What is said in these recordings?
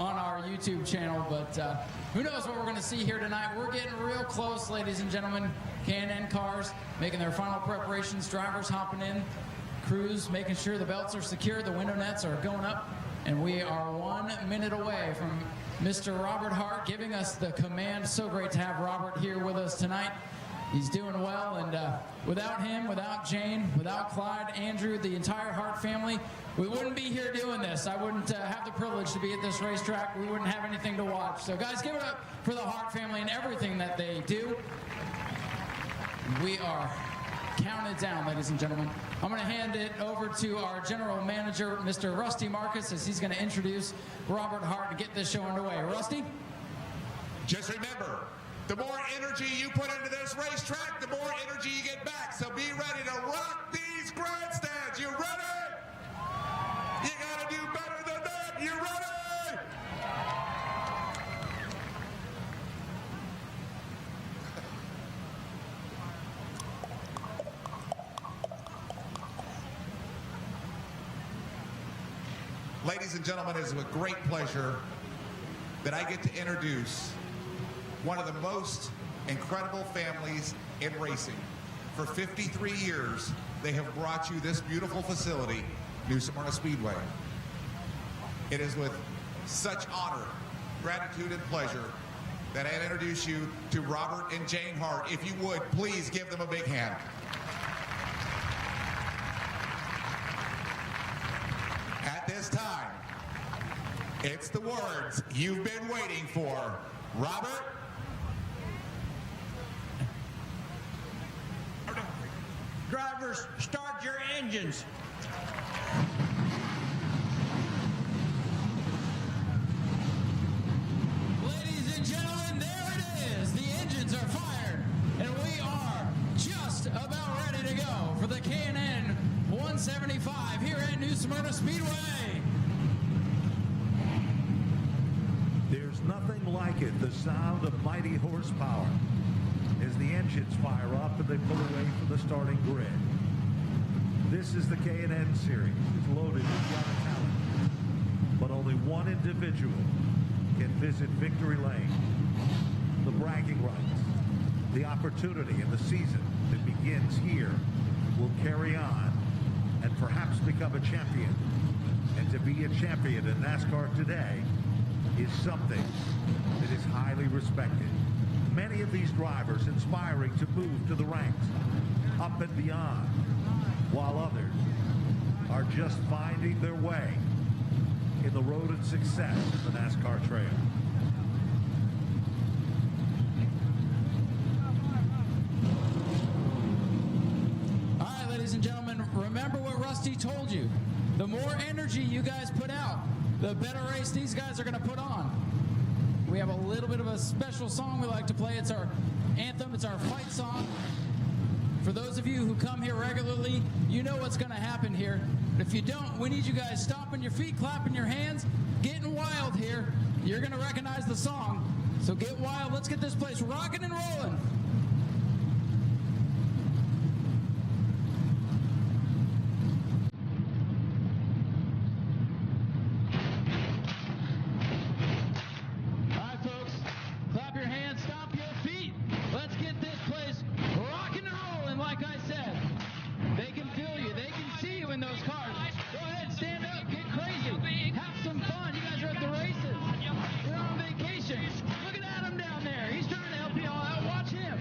on our YouTube channel, but who knows what we're going to see here tonight. We're getting real close, ladies and gentlemen. K&N cars making their final preparations, drivers hopping in, crews making sure the belts are secure, the window nets are going up, and we are 1 minute away from Mr. Robert Hart giving us the command. So great to have Robert here with us tonight. He's doing well, and without him, without Jane, without Clyde, Andrew, the entire Hart family, we wouldn't be here doing this. I wouldn't have the privilege to be at this racetrack. We wouldn't have anything to watch. So guys, give it up for the Hart family and everything that they do. We are counted down, ladies and gentlemen. I'm going to hand it over to our general manager, Mr. Rusty Marcus, as he's going to introduce Robert Hart and get this show underway. Rusty? Just remember, the more energy you put into this racetrack, the more energy you get back. So be ready to rock these grandstands. You ready? You got to do better than that. You ready? Ladies and gentlemen, it is with great pleasure that I get to introduce one of the most incredible families in racing. For 53 years, they have brought you this beautiful facility, New Smyrna Speedway. It is with such honor, gratitude, and pleasure that I introduce you to Robert and Jane Hart. If you would, please give them a big hand. At this time, it's the words you've been waiting for. Robert? Drivers, start your engines. Ladies and gentlemen, there it is. The engines are fired, and we are just about ready to go for the K&N 175 here at New Smyrna Speedway. There's nothing like it, the sound of mighty horsepower as the engines fire up and they pull away from the starting grid. This is the K&N series. It's loaded with young talent, but only one individual can visit victory lane. The bragging rights, the opportunity in the season that begins here will carry on and perhaps become a champion. And to be a champion in NASCAR today is something that is highly respected. Many of these drivers inspiring to move to the ranks, up and beyond, while others are just finding their way in the road of success of the NASCAR trail. All right, ladies and gentlemen, remember what Rusty told you. The more energy you guys put out, the better race these guys are going to put on. We have a little bit of a special song we like to play. It's our anthem. It's our fight song. For those of you who come here regularly, you know what's going to happen here. But if you don't, we need you guys stomping your feet, clapping your hands, getting wild here. You're going to recognize the song. So get wild. Let's get this place rocking and rolling. Look at Adam down there. He's trying to help you all out. Watch him.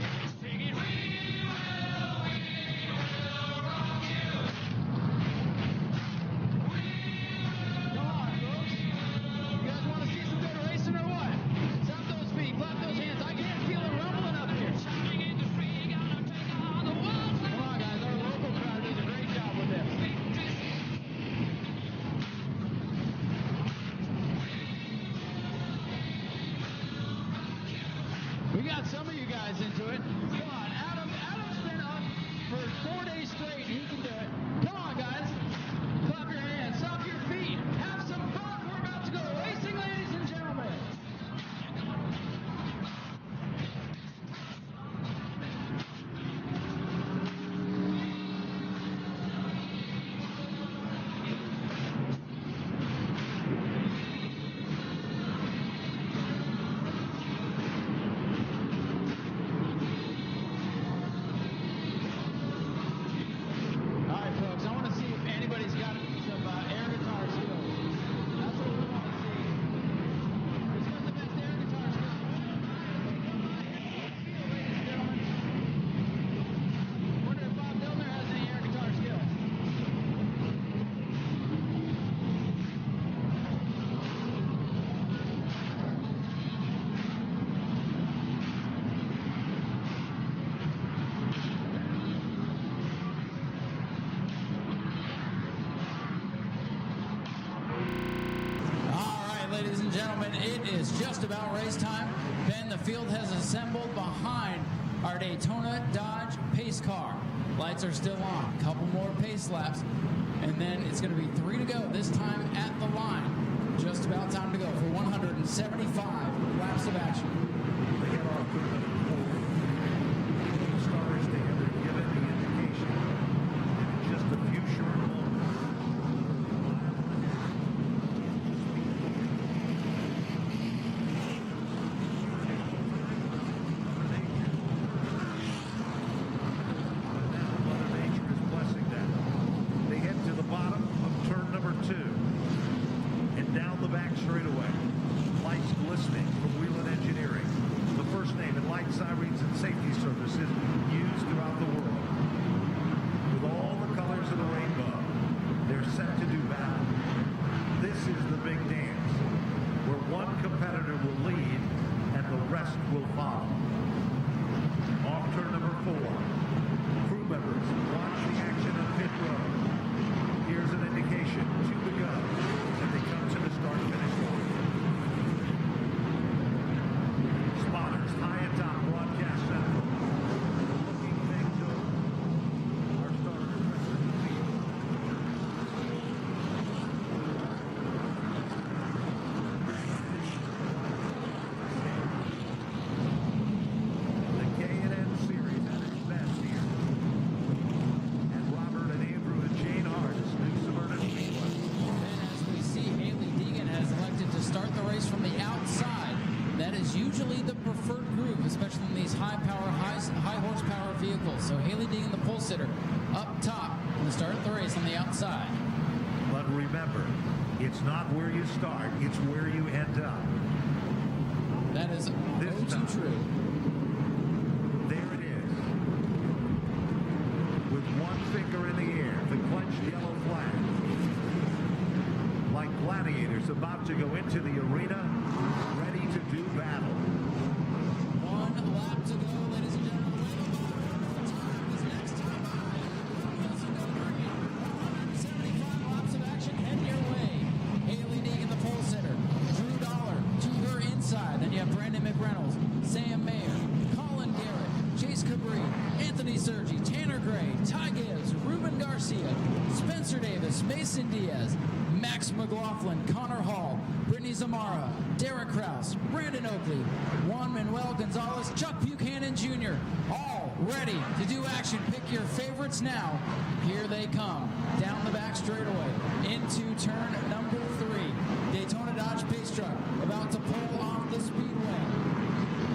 it is just about race time. Ben, the field has assembled behind our Daytona Dodge pace car. Lights are still on. A couple more pace laps, and then it's going to be 3 to go, this time at the line. Just about time to go for 175 laps of action. They get off to the starters there. They're given the indication in just a few short moments. Now Mother Nature is blessing them. They head to the bottom of turn number 2 and down the back straightaway. Lights glistening from Wheeling Engineering, the first name in light sirens and safety services used throughout the world. With all the colors of the rainbow, they're set to do battle. This is the big dance, where one competitor will lead and the rest will follow. Off turn number 4, crew members watch the action on pit road. Here's an indication, 2 to go, as they come to the start-finish line. Spotters high atop broadcast central. Looking things over. Our starter addresses the field. The K&N series at its best here. And Robert and Andrew and Jane Hart's new Smyrna Speedway. And as we see, Haley Deegan has elected to start the race from the outside. That is usually the preferred groove, especially in these high horsepower vehicles. So Haley Deegan, the pole sitter, up top, and start the race on the outside. But remember, it's not where you start, it's where you end up. That is This too time. true. There it is. With one finger in the air, the clenched yellow flag. Like gladiators about to go into the arena, ready to do battle. 1 lap to go, ladies and gentlemen. The time is next time out. Wilson go green. 175 laps of action heading your way. Haley Deegan, the pole sitter. Drew Dollar to her inside. Then you have Brandon McReynolds, Sam Mayer, Colin Garrett, Chase Cabri, Anthony Sergi, Tanner Gray, Ty Gibbs, Ruben Garcia, Spencer Davis, Mason Diaz, Max McLaughlin, Connor Hall, Brittany Zamara, Derek Krause, Brandon Oakley, Juan Manuel Gonzalez, Chuck Buchanan Jr., all ready to do action. Pick your favorites now. Here they come, down the back straightaway, into turn number 3. Daytona Dodge Pace Truck, about to pull off the speedway.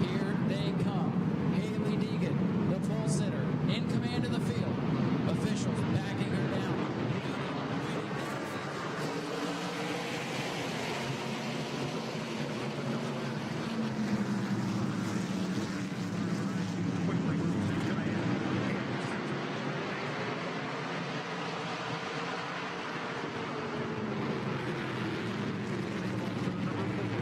Here they come. Haley Deegan, the pole sitter, in command of the field. Officials backing her down. Quickly moves in command. Number 4.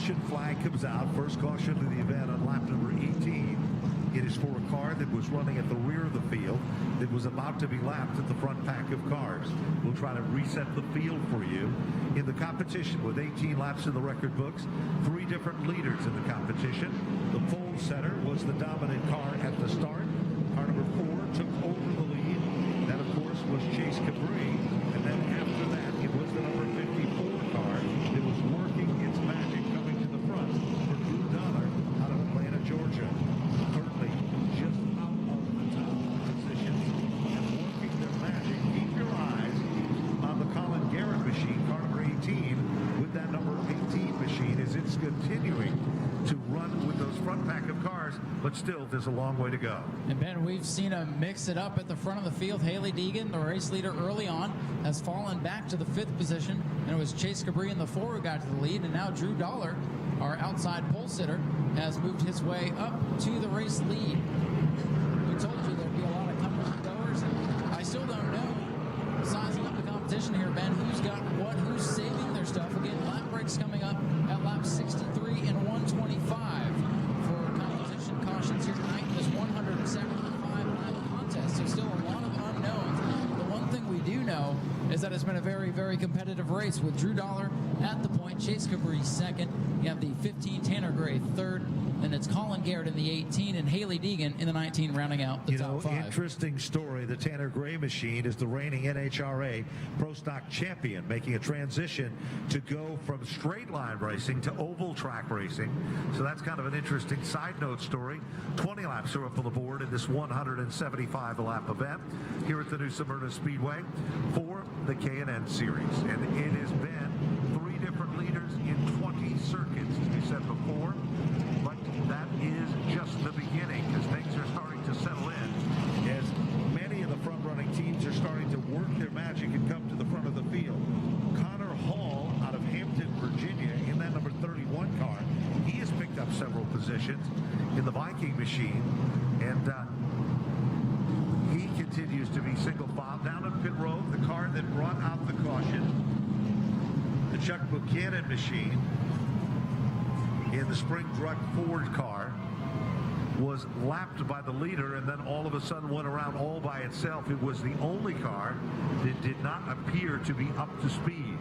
caution flag comes out. First caution of the event on lap number 18. It is for a car that was running at the rear of the field that was about to be lapped at the front pack of cars. We'll try to reset the field for you. In the competition with 18 laps in the record books, 3 different leaders in the competition. The pole setter was the dominant car at the start. Car number 4 took over the lead. That, of course, was Chase Cabri. And then after that, it was the number 54 car that was working its magic coming to the front for Drew Dollar out of Atlanta, Georgia. Currently just out of the top positions and working their magic. Keep your eyes on the Colin Garrett machine, car number 18, with that number 18 machine as it's continuing to run with those front pack of cars, but still there's a long way to go. And Ben, we've seen him mix it up at the front of the field. Haley Deegan, the race leader early on, has fallen back to the 5th position, and it was Chase Cabri in the 4 who got to the lead, and now Drew Dollar, our outside pole sitter, has moved his way up to the race lead. We told you there'd be a lot of comers and goers, and I still don't know, sizing up the competition here, Ben, who's got what, who's saving their stuff. Again, lap breaks coming up at lap 63 and 125 for competition cautions here tonight in this 175 lap contest. So still a lot of unknowns. The one thing we do know is that it's been a very, very competitive race with Drew Dollar at the point, Chase Cabri second. You have the 15, Tanner Gray third, and it's Colin Garrett in the 18 and Haley Deegan in the 19 rounding out the top 5. Interesting story. The Tanner Gray machine is the reigning NHRA Pro Stock champion, making a transition to go from straight line racing to oval track racing. So that's kind of an interesting side note story. 20 laps are up on the board in this 175 lap event here at the new Smyrna Speedway for the K&N series. And it has been 3 different leaders in 20 circuits, as we said before. But that is just the beginning, as things are starting to settle in, as many of the front-running teams are starting to work their magic and come to the front of the field. Connor Hall out of Hampton, Virginia, in that number 31 car, he has picked up several positions in the Viking machine, and he continues to be single file. Down in pit road, the car that brought out the caution, the Chuck Buchanan machine, in the Spring Truck Ford car, was lapped by the leader and then all of a sudden went around all by itself. It was the only car that did not appear to be up to speed.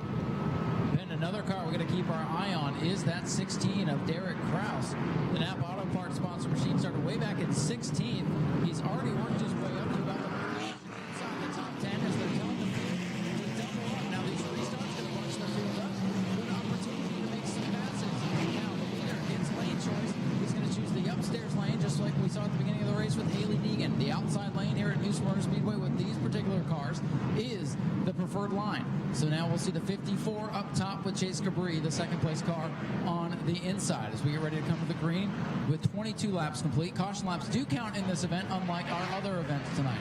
And another car we're going to keep our eye on is that 16 of Derek Kraus. The Napa Auto Parts sponsor machine started way back in 16. He's already worked his way up to about inside the top 10 as they're telling the field to double up. Now these restarts going to watch the field up. Good opportunity to make some passes. Now the leader gets lane choice. He's going to choose the upstairs lane, just like we saw at the beginning of the race with Haley Deegan. The outside lane here at New Smyrna Speedway with these particular cars is the preferred line. So now we'll see the 54 up top with Chase Cabri, the second place car, on the inside as we get ready to come to the green with 22 laps complete. Caution laps do count in this event, unlike our other events tonight.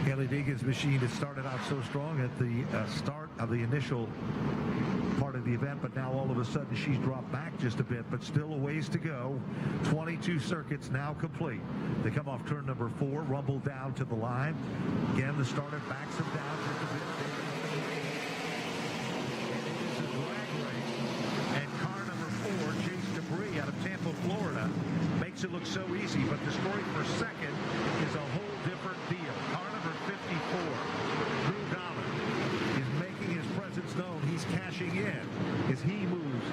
Haley Deegan's machine had started out so strong at the start of the initial part of the event, but now all of a sudden she's dropped back just a bit, but still a ways to go. 22 circuits now complete. They come off turn number 4, rumble down to the line. Again, the starter backs them down just a bit. It is a drag race, and car number 4, Chase Cabri out of Tampa, Florida, makes it look so easy, but the story for second is a whole different deal. Car number 54, Drew Dollar, is making his presence known. He's cashing in as he moves.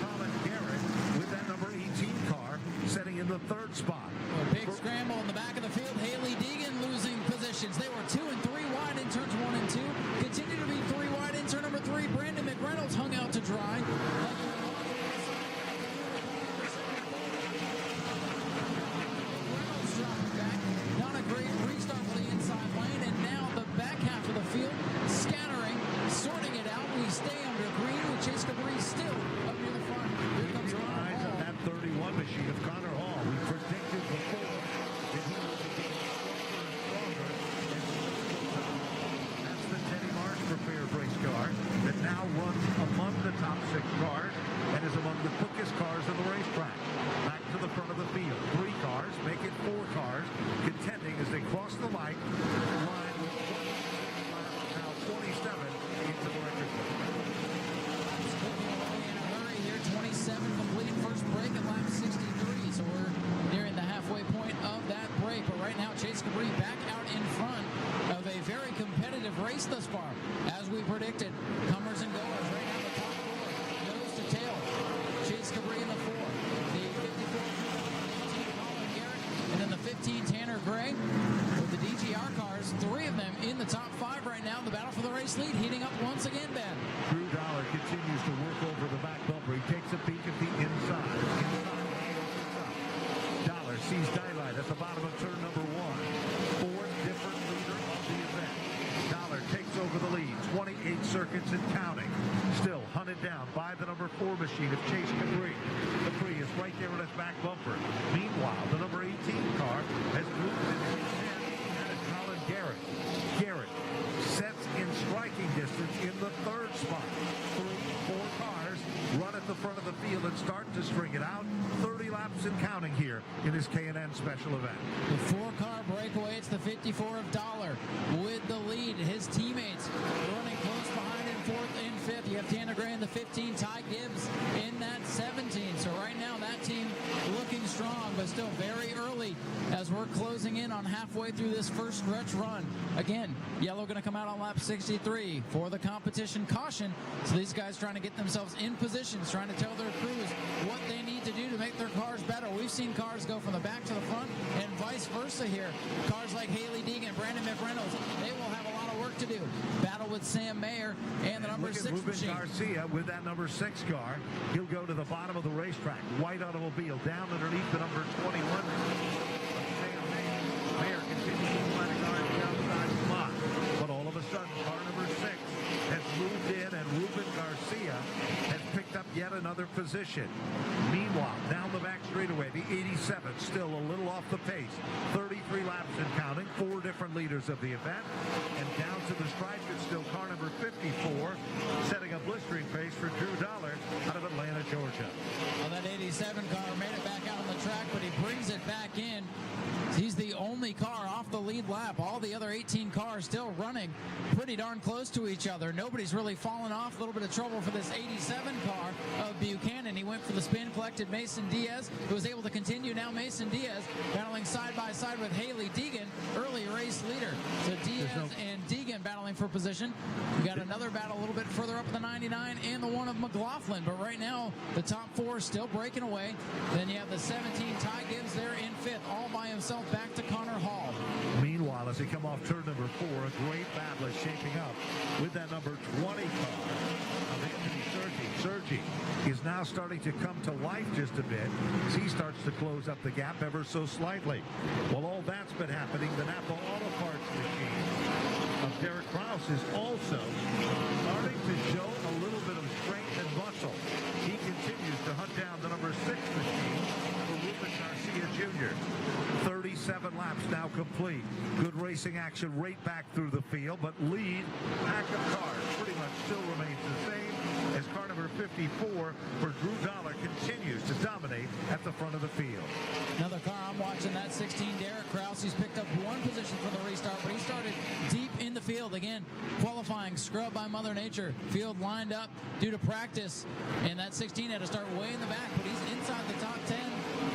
Colin Garrett with that number 18 car setting in the 3rd spot. A big scramble in the back of the field. Haley Deegan losing positions. They were 2 and 3 wide in turns 1 and 2. Continue to be 3 wide in turn number 3. Brandon McReynolds hung out to dry. Not a great restart for the inside lane, and now the back half of the field scattering, sorting it out. We stay under green with Chase Cabri still up near the front. Here comes Keep your eyes on that 31 machine of Connor Hall. We predicted before that he would be stronger. That's the Teddy Marsh prepared race car that now runs among the top 6 cars and is among the quickest cars on the racetrack. Back to the front of the field. 3 cars, make it 4 cars, contending as they cross the line with now 27 into race thus far. As we predicted, comers and goers right now the top four, nose to tail. Chase Cabri in the 4, the 54 Colin Garrett, and then the 15 Tanner Gray. With the DGR cars, 3 of them in the top 5 right now. The battle for the race lead heating up once again, Ben. Drew Dollar continues to work over the back bumper. He takes a peek at the inside. Dollar sees daylight at the bottom of turn number 1. 4 different leader of the event. Dollar takes over the lead. 28 circuits and counting. Still hunted down by the number 4 machine of Chase Cabri. Cabri is right there on his back bumper. Meanwhile, the number 18 car has moved into his 10, and it's Colin Garrett. Garrett sets in striking distance in the 3rd spot. 4 cars run at the front of the field and start to string it out. 30 laps and counting here in this K&N special event. The 4-car breakaway, it's the 54 of Dollar with the lead. His teammates running close behind in 4th and 5th. You have Tanner Gray in the 15, Ty Gibbs in that 17. So right now that team looking strong, but still very early as we're closing in on halfway through this first stretch run. Again, yellow going to come out on lap 63 for the competition caution. So these guys trying to get themselves in positions, trying to tell their crews what they need to do to make their cars better. We've seen cars go from the back to the front and vice versa here. Cars like Haley Deegan, Brandon McReynolds, they will have a lot of work to do. Battle with Sam Mayer and the number 6 Ruben machine. Garcia with that number 6 car. He'll go to the bottom of the racetrack. White automobile down underneath the number 21. Sam Mayer continues to fly the car in the outside spot. But all of a sudden, car number 6 has moved in, and Ruben Garcia has picked up yet another position. Meanwhile, down the back straightaway, the 87 still a little off the pace. 33 laps and counting, 4 different leaders of the event. And down to the stripe, it's still car number 54, setting a blistering pace for Drew Dollar out of Atlanta, Georgia. Well, that 87 car made it back out on the track, but he brings it back in. He's the only car off the lead lap. All the other 18 cars still running pretty darn close to each other. Nobody's really fallen off. A little bit of trouble for this 87 car of Buchanan. He went for the spin, collected Mason Diaz, who was able to continue. Now Mason Diaz battling side by side with Haley Deegan, early race leader. So Diaz and Deegan battling for position. We got another battle a little bit further up in the 99 and the one of McLaughlin. But right now, the top 4 still breaking away. Then you have the 17, Ty Gibbs there in 5th, all by himself back to Connor Hall. Meanwhile, as they come off turn number 4, a great battle is shaping up with that number 20 car of Anthony Sergi. Sergi is now starting to come to life just a bit as he starts to close up the gap ever so slightly. While all that's been happening, the Napa Auto Parts machine of Derek Krause is also starting to show a little bit of strength and muscle. He continues to hunt down the number 6 machine for Ruben Garcia Jr. 37 laps now complete. Good racing action right back through the field, but lead pack of cars pretty much still remains the same as car number 54 for Drew Dollar continues to dominate at the front of the field. Another car I'm watching, that 16 Derek Krause. He's picked up 1 position for the restart, but he started deep in the field. Again, qualifying, scrubbed by Mother Nature. Field lined up due to practice, and that 16 had to start way in the back, but he's inside the top 10,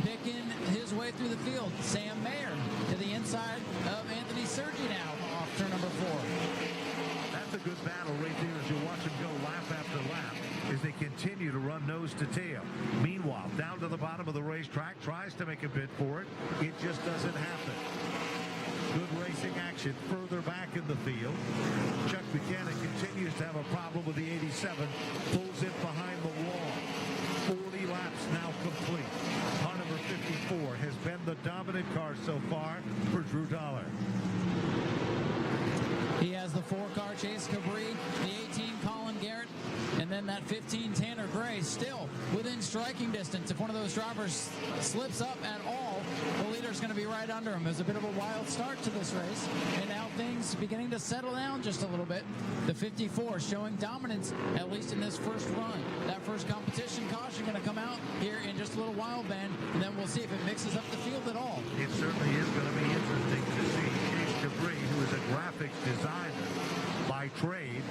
picking his way through the field. Sam Mayer to the inside of Anthony Sergi now off turn number 4. That's a good battle right there as you watch them go lap after lap as they continue to run nose to tail. Meanwhile, down to the bottom of the racetrack, tries to make a bid for it. It just doesn't happen. Good racing action further back in the field. Chuck Buchanan continues to have a problem with the 87. Pulls it behind the wall. 40 laps now complete. Car number 54 has been the dominant car so far for Drew Dollar. He has the 4-car Chase Cabri, the 18 Colin Garrett, and then that 15 Tanner Gray still within striking distance. If one of those drivers slips up at all, the leader's going to be right under him. It was a bit of a wild start to this race, and now things beginning to settle down just a little bit. The 54 showing dominance, at least in this first run. That first competition caution going to come out here in just a little while, Ben, and then we'll see if it mixes up the field at all. It certainly is going to be interesting to see. Chase Cabri, who is a graphics designer by trade,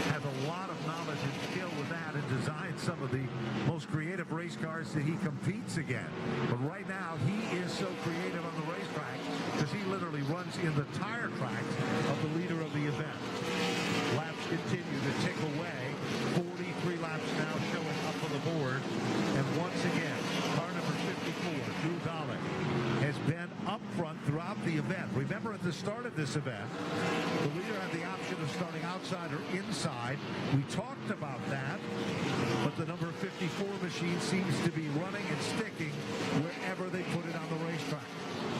has a lot of knowledge and skill with that and designed some of the most creative race cars that he competes against. But right now, he is so creative on the racetrack because he literally runs in the tire tracks of the leader of the event. continue to tick away. 43 laps now showing up on the board. And once again, car number 54, Drew Dollar, has been up front throughout the event. Remember, at the start of this event, the leader had the option of starting outside or inside. We talked about that, but the number 54 machine seems to be running and sticking wherever they put it on the racetrack.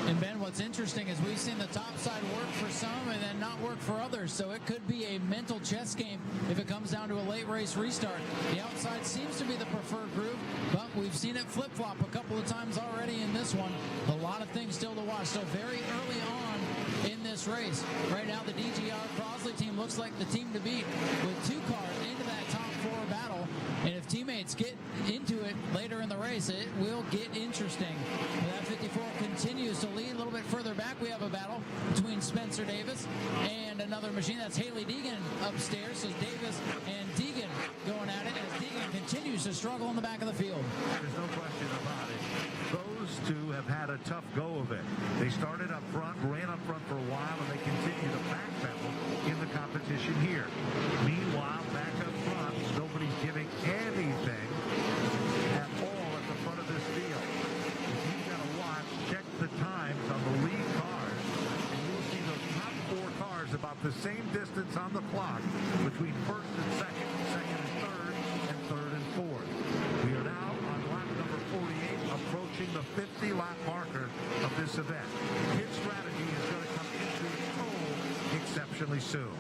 And Ben, what's interesting is we've seen the top side work for some and then not work for others. So it could be a mental chess game if it comes down to a late race restart. The outside seems to be the preferred groove, but we've seen it flip-flop a couple of times already in this one. A lot of things still to watch. So very early on in this race. Right now, the DGR Crosley team looks like the team to beat with two cars into that top four battle. And if teammates get into it later in the race, it will get interesting. That 54 continues to lead a little bit further back. We have a battle between Spencer Davis and another machine. That's Haley Deegan upstairs. So Davis and Deegan going at it as Deegan continues to struggle in the back of the field. There's no question about it. Those two have had a tough go of it. They started up front, ran up front for a while, and they continue to backpedal in the competition here. Meanwhile, back up front, nobody's giving anything at all at the front of this field. If you've got to watch, check the times on the lead cars, and you'll see those top four cars about the same distance on the clock between first and second and third and fourth. We are now on lap number 48, approaching the 50-lap marker of this event. His strategy is going to come into its own exceptionally soon.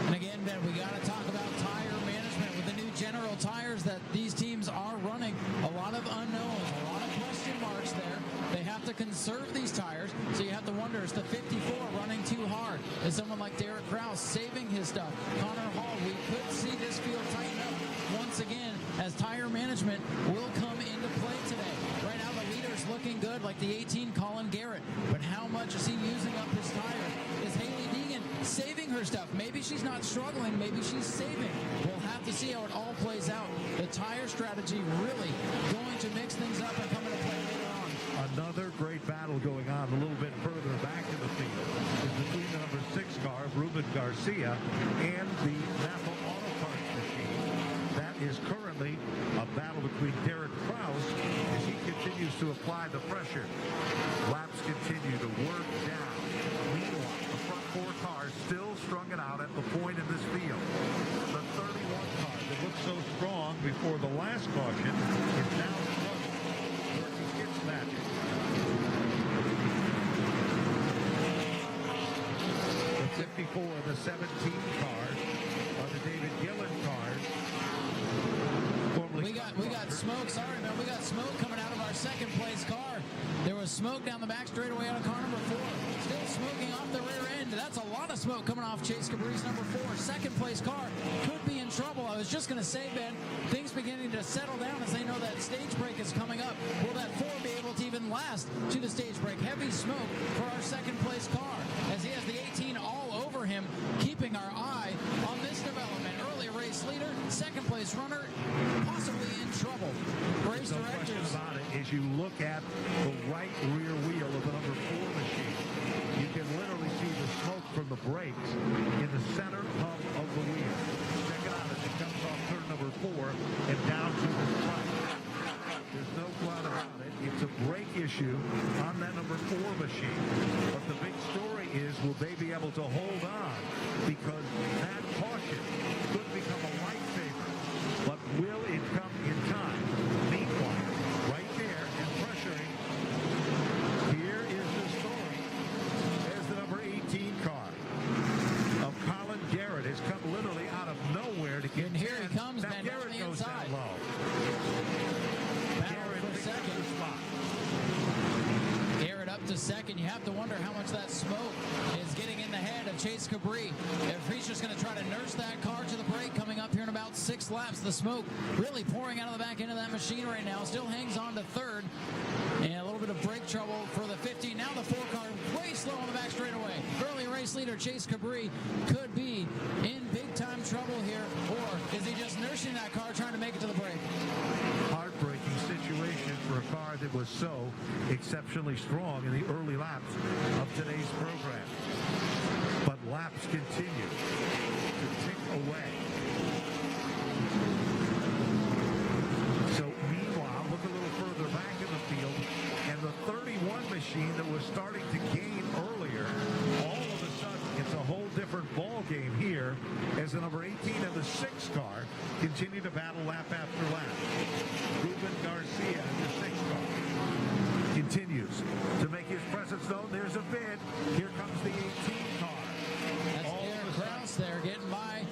And again, Ben, we got to talk about tire management with the new General tires that these teams are running. A lot of unknowns, a lot of question marks there. They have to conserve these tires, so you have to wonder, is the 54 running too hard? Is someone like Derek Krause saving his stuff? Connor Hall, we could see this field tighten up once again as tire management will come into play today. Right now, the leader's looking good, like the 18 Colin Garrett. But how much is he using up his tire? Is Haley Deegan saving her stuff? Maybe she's not struggling. Maybe she's saving. We'll have to see how it all plays out. The tire strategy really going to mix things up and come into play later on. Another great battle going on a little bit further back in the field is between the number 6 car, Ruben Garcia, and the Napa Auto Parts machine. That is currently a battle between Derek Krause as he continues to apply the pressure. Laps continue to work down. Meanwhile, the front four cars still strung it out at the point in this field. The 31 car that looked so strong before the last caution is now struggling working its magic. The 54 and the 17 cars are the David Gillen cars. We got smoke. Sorry, man. We got smoke coming out of our second place car. There was smoke down the back straightaway out of car number 4. Still smoking off the rear end. That's a lot of smoke coming off Chase Cabri's number 4. Second place car could be in trouble. I was just going to say, Ben, things beginning to settle down as they know that stage break is coming up. Will that 4 be able to even last to the stage break? Heavy smoke for our second place car as he has the 18 all over him, keeping our eye on this development. Early race leader, second place runner, possibly in trouble. Race No directors. question about it. As you look at the right rear wheel of the number 4 machine, you can literally see the smoke from the brakes in the center hub of the wheel. Check it out as it comes off turn number 4 and down to the front. There's no doubt about it. It's a brake issue on that number 4 machine. But the big story is, will they be able to hold on? Because that caution could become a lifesaver. But will it come in time? Meanwhile, right there and pressuring, here is the story. There's the number 18 car of Colin Garrett. Has come literally out of nowhere to get And here he comes, now man, Garrett down the goes inside. down low. Battle Garrett for picks up second. the spot. Garrett up to second. You have to wonder how much that smoke is getting in the head of Chase Cabri. If he's just going to try to nurse that car to the brake coming up here in about 6 laps. The smoke really pouring out of the back end of that machine right now. Still hangs on to third. And a little bit of brake trouble for the 50. Now the 4 car way slow on the back straightaway. Early race leader Chase Cabri could be in big time trouble here. Or is he just nursing that car trying to make it to the brake? Heartbreaking situation for a car that was so exceptionally strong in the early laps of today's program. But laps continue to tick away. 18 and the 6 car continue to battle lap after lap. Ruben Garcia in the 6 car continues to make his presence known. There's a bid. Here comes the 18 car. That's Derek Kraus there getting by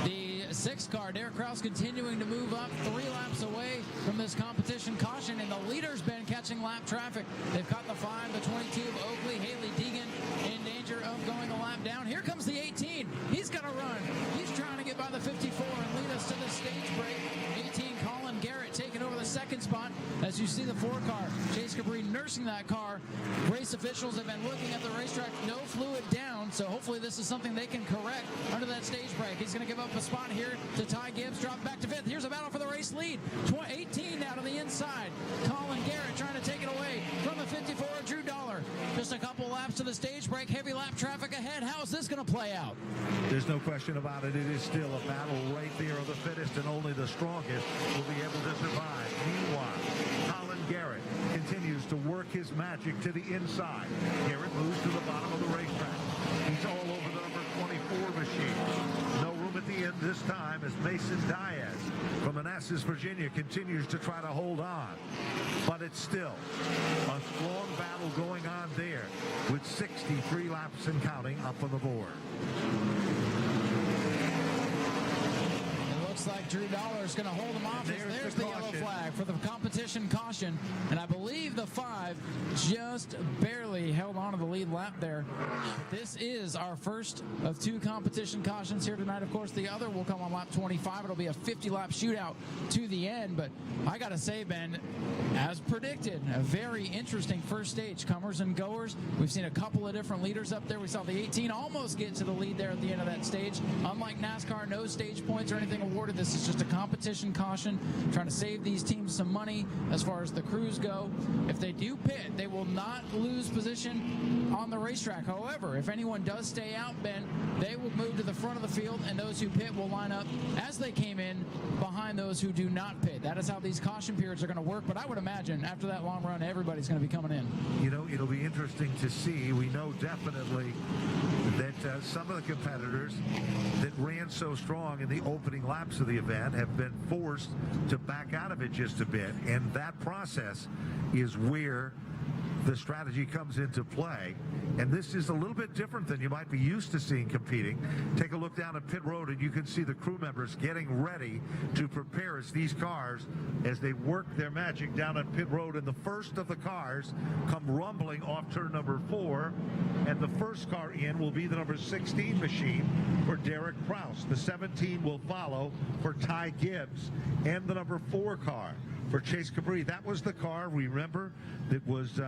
the 6 car. Derek Kraus continuing to move up 3 laps away from this competition caution, and the leader's been catching lap traffic. They've caught the 5, the 22 of Oakley. Haley Deegan in danger of going a lap down. Here comes the 18. He's going to run. He's trying to get by the 54 and lead us to the stage break. 18, Colin Garrett taking over the 2nd spot as you see the 4 car. Chase Cabri nursing that car. Race officials have been looking at the racetrack. No fluid down, so hopefully this is something they can correct under that stage break. He's going to give up a spot here to Ty Gibbs, drop back to 5th. Here's a battle for the race lead. 18 now to the inside. Colin Garrett trying to take it away from the 54 of Drew Dollar. Just a couple laps to the stage break. Heavy lap traffic ahead. How is this going to play out? There's no question about it. It is still a battle right there of the fittest, and only the strongest will be able to survive. Meanwhile, Colin Garrett continues to work his magic to the inside. Garrett moves to the bottom of the racetrack. He's all over the number 24 machine. No room at the end this time as Mason Diaz from Manassas, Virginia continues to try to hold on. But it's still a strong battle going on there with 63 laps and counting up on the board. Looks like Drew Dollar is going to hold him off. There's the yellow flag for the competition caution. And I believe the 5 just barely held on to the lead lap there. This is our first of 2 competition cautions here tonight. Of course, the other will come on lap 25. It'll be a 50-lap shootout to the end. But I got to say, Ben, as predicted, a very interesting first stage. Comers and goers. We've seen a couple of different leaders up there. We saw the 18 almost get to the lead there at the end of that stage. Unlike NASCAR, no stage points or anything awarded. This is just a competition caution, trying to save these teams some money as far as the crews go. If they do pit, they will not lose position on the racetrack. However, if anyone does stay out, Ben, they will move to the front of the field, and those who pit will line up as they came in behind those who do not pit. That is how these caution periods are going to work, but I would imagine after that long run, everybody's going to be coming in. You know, it'll be interesting to see. We know definitely that some of the competitors that ran so strong in the opening laps of the event have been forced to back out of it just a bit, and that process is where the strategy comes into play. And this is a little bit different than you might be used to seeing competing. Take a look down at pit road and you can see the crew members getting ready to prepare as these cars, as they work their magic down at pit road. And the first of the cars come rumbling off turn number 4, and the first car in will be the number 16 machine for Derek Kraus. The 17 will follow for Ty Gibbs, and the number 4 car for Chase Cabri. That was the car, remember, that was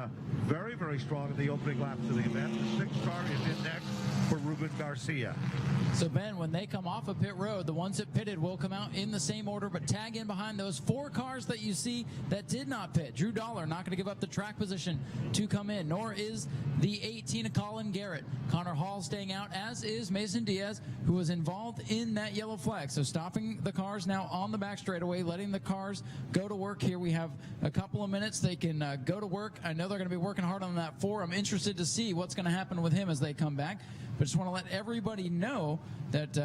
very, very strong in the opening laps of the event. The 6th car is in next for Ruben Garcia. So, Ben, when they come off of pit road, the ones that pitted will come out in the same order, but tag in behind those 4 cars that you see that did not pit. Drew Dollar not going to give up the track position to come in, nor is the 18 of Colin Garrett. Connor Hall staying out, as is Mason Diaz, who was involved in that yellow flag. So stopping the cars now on the back straightaway, letting the cars go to work here. We have a couple of minutes. They can go to work. I know they're going to be working hard on that 4. I'm interested to see what's going to happen with him as they come back. But just want to let everybody know that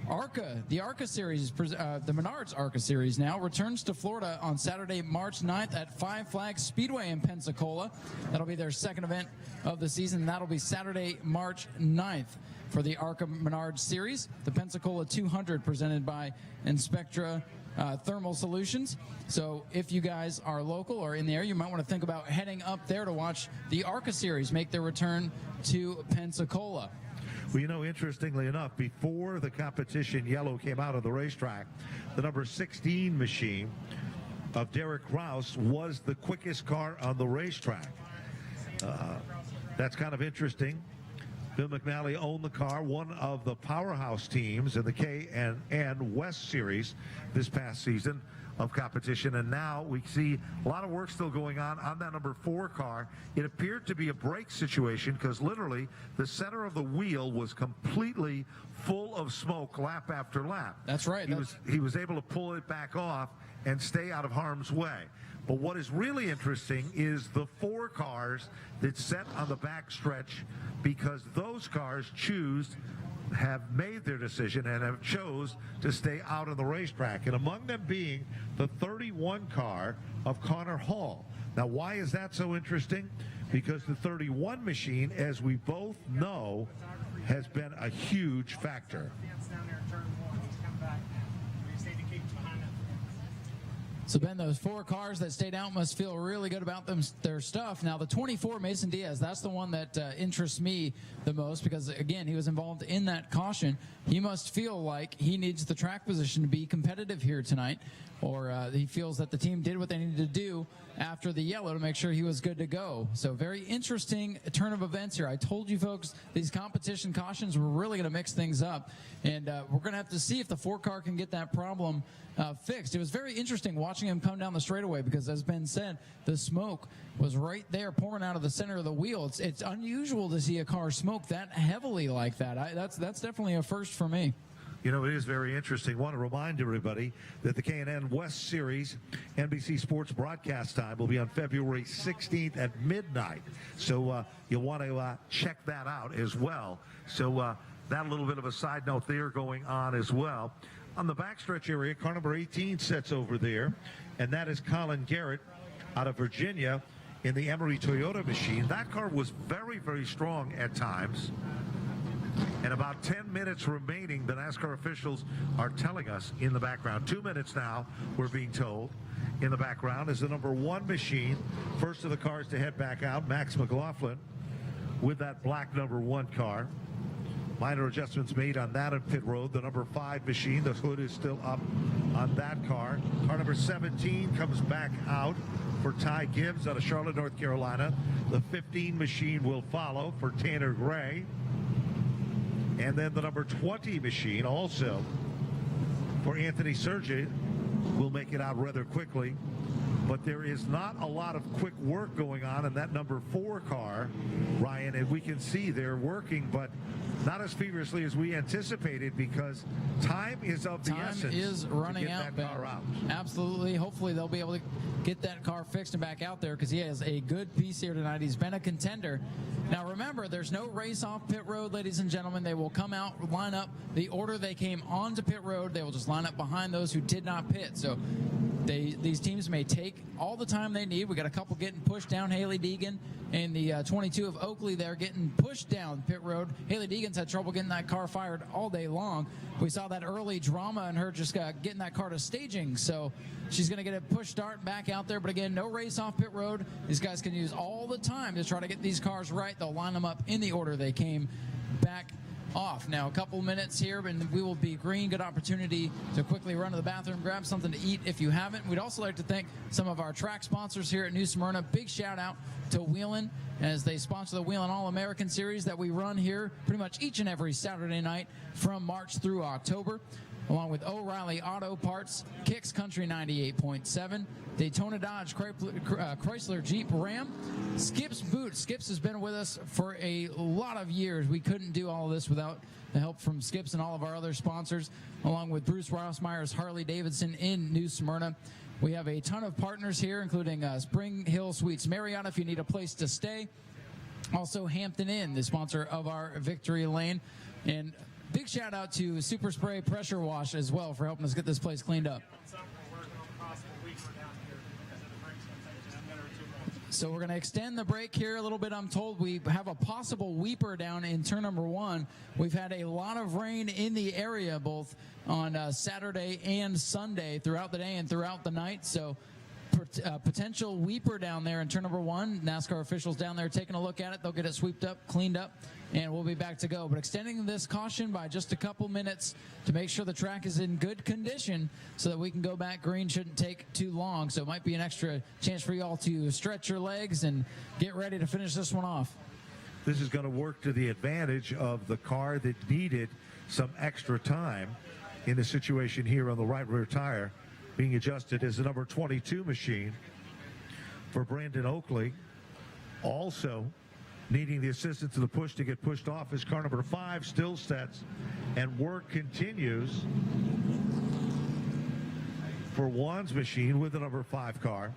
ARCA, the ARCA series, the Menards ARCA series now returns to Florida on Saturday, March 9th at Five Flags Speedway in Pensacola. That'll be their second event of the season. That'll be Saturday, March 9th for the ARCA Menards series. The Pensacola 200 presented by Inspectra Thermal Solutions. So if you guys are local or in the area, you might want to think about heading up there to watch the ARCA series make their return to Pensacola. Well, you know, interestingly enough, before the competition yellow came out of the racetrack, the number 16 machine of Derek Kraus was the quickest car on the racetrack. That's kind of interesting. Bill McNally owned the car, one of the powerhouse teams in the K&N West Series this past season of competition, and now we see a lot of work still going on that number 4 car. It appeared to be a brake situation because literally the center of the wheel was completely full of smoke lap after lap. That's right. He was able to pull it back off and stay out of harm's way. But what is really interesting is the 4 cars that set on the back stretch, because those cars choose have made their decision and have chose to stay out of the racetrack, and among them being the 31 car of Connor Hall. Now, why is that so interesting? Because the 31 machine, as we both know, has been a huge factor. So, Ben, those 4 cars that stayed out must feel really good about their stuff. Now, the 24, Mason Diaz, that's the one that interests me the most because, again, he was involved in that caution. He must feel like he needs the track position to be competitive here tonight, or he feels that the team did what they needed to do after the yellow to make sure he was good to go. So very interesting turn of events here. I told you folks these competition cautions were really going to mix things up, and we're going to have to see if the 4 car can get that problem fixed. It was very interesting watching him come down the straightaway because, as Ben said, the smoke was right there pouring out of the center of the wheel. It's unusual to see a car smoke that heavily like that. That's definitely a first for me. You know, it is very interesting. I want to remind everybody that the K&N West Series NBC Sports broadcast time will be on February 16th at midnight. So you'll want to check that out as well. So that little bit of a side note there going on as well. On the backstretch area, car number 18 sets over there, and that is Colin Garrett out of Virginia in the Emery Toyota machine. That car was very, very strong at times. And about 10 minutes remaining, the NASCAR officials are telling us in the background. 2 minutes now, we're being told. In the background is the number 1 machine. First of the cars to head back out, Max McLaughlin, with that black number 1 car. Minor adjustments made on that on pit road. The number 5 machine, the hood is still up on that car. Car number 17 comes back out for Ty Gibbs out of Charlotte, North Carolina. The 15 machine will follow for Tanner Gray. And then the number 20 machine also for Anthony Sergi will make it out rather quickly. But there is not a lot of quick work going on in that number 4 car, Ryan, and we can see they're working, but not as feverishly as we anticipated because time is of the essence. Time is running to get out, that car out. Absolutely. Hopefully they'll be able to get that car fixed and back out there because he has a good piece here tonight. He's been a contender. Now remember, there's no race off pit road, ladies and gentlemen. They will come out, line up the order they came onto pit road. They will just line up behind those who did not pit. So these teams may take all the time they need. We got a couple getting pushed down. Haley Deegan and the 22 of Oakley there getting pushed down pit road. Haley Deegan's had trouble getting that car fired all day long. We saw that early drama in her just getting that car to staging. So she's going to get a push start back out there. But again, no race off pit road. These guys can use all the time to try to get these cars right. They'll line them up in the order they came back off. Now a couple minutes here and we will be green. Good opportunity to quickly run to the bathroom, grab something to eat if you haven't. We'd also like to thank some of our track sponsors here at New Smyrna. Big shout out to Wheelin' as they sponsor the Wheelin' All-American Series that we run here pretty much each and every Saturday night from March through October, along with O'Reilly Auto Parts, Kicks Country 98.7, Daytona Dodge, Chrysler Jeep Ram, Skip's Boots. Skip's has been with us for a lot of years. We couldn't do all of this without the help from Skip's and all of our other sponsors, along with Bruce Rossmeyer's Harley Davidson in New Smyrna. We have a ton of partners here, including Spring Hill Suites Marriott if you need a place to stay. Also Hampton Inn, the sponsor of our Victory Lane. And big shout out to Super Spray Pressure Wash as well for helping us get this place cleaned up. So we're going to extend the break here a little bit. I'm told we have a possible weeper down in turn number 1. We've had a lot of rain in the area both on Saturday and Sunday throughout the day and throughout the night. So potential weeper down there in turn number 1. NASCAR officials down there taking a look at it. They'll get it swept up, cleaned up, and we'll be back to go. But extending this caution by just a couple minutes to make sure the track is in good condition so that we can go back green. Shouldn't take too long. So it might be an extra chance for y'all to stretch your legs and get ready to finish this one off. This is going to work to the advantage of the car that needed some extra time in the situation here on the right rear tire. Being adjusted is the number 22 machine for Brandon Oakley. Also needing the assistance of the push to get pushed off is car number 5, still sets, and work continues for Juan's machine with the number 5 car.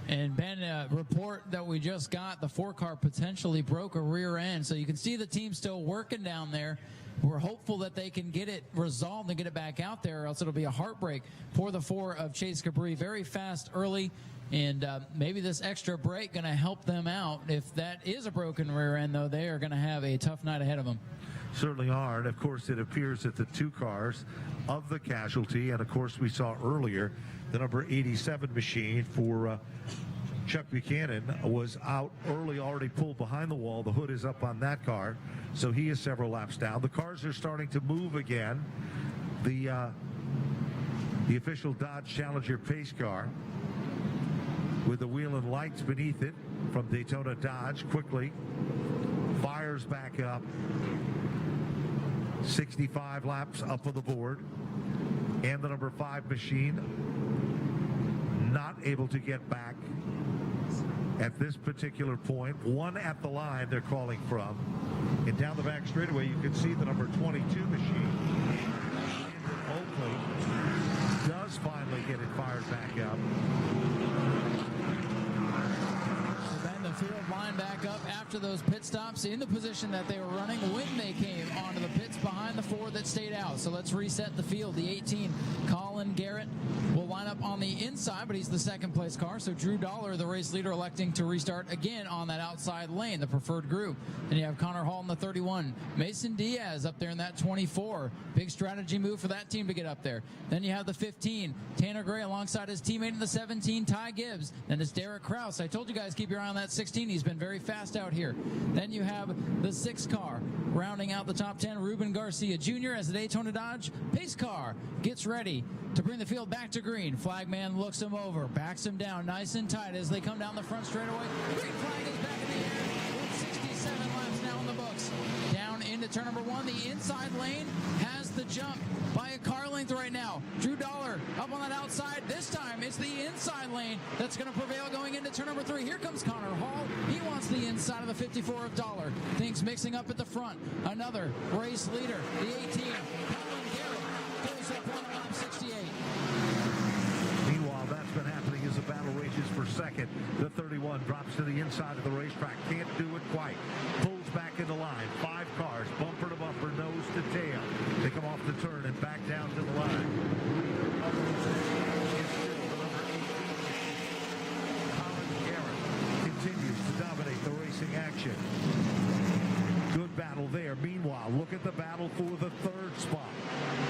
And Ben, a report that we just got, the 4 car potentially broke a rear end. So you can see the team still working down there. we're hopeful that they can get it resolved and get it back out there, or else it'll be a heartbreak for the 4 of Chase Cabri. Very fast early, and maybe this extra break going to help them out. If that is a broken rear end, though, they are going to have a tough night ahead of them. Certainly are, and of course it appears that the 2 cars of the casualty, and of course we saw earlier the number 87 machine for Chuck Buchanan was out early, already pulled behind the wall. The hood is up on that car, so he is several laps down. The cars are starting to move again. The official Dodge Challenger pace car with the wheel and lights beneath it from Daytona Dodge quickly fires back up. 65 laps up on the board, and the number 5 machine not able to get back at this particular point. 1 at the line they're calling from, and down the back straightaway you can see the number 22 machine Oakley does finally get it fired back up. Field line back up after those pit stops in the position that they were running when they came onto the pits behind the 4 that stayed out. So let's reset the field. The 18, Colin Garrett, will line up on the inside, but he's the second place car. So Drew Dollar, the race leader, electing to restart again on that outside lane, the preferred group. Then you have Connor Hall in the 31. Mason Diaz up there in that 24. Big strategy move for that team to get up there. Then you have the 15, Tanner Gray alongside his teammate in the 17, Ty Gibbs. Then it's Derek Kraus. I told you guys, keep your eye on that 16. He's been very fast out here. Then you have the 6 car rounding out the top 10, Ruben Garcia Jr. as the Daytona Dodge pace car gets ready to bring the field back to green. Flagman looks him over, backs him down nice and tight as they come down the front straightaway. Green flag is back in the air with 67 laps now in the books. Down into turn number 1, the inside lane has the jump by a car length right now. Drew Dollar up on that outside. This time it's the inside lane that's going to prevail going into turn number 3. Here comes Connor Hall. He wants the inside of the 54 of Dollar. Things mixing up at the front. Another race leader, the 18, Colin Garrett, goes up on lap 68. Meanwhile, that's been happening as the battle rages for second. The 31 drops to the inside of the racetrack. Can't do it quite. Pulls back into line. 5 cars, bumper to bumper, nose to tail. They come off the turn and back down to the line. Colin Garrett continues to dominate the racing action. Good battle there. Meanwhile, look at the battle for the 3rd spot.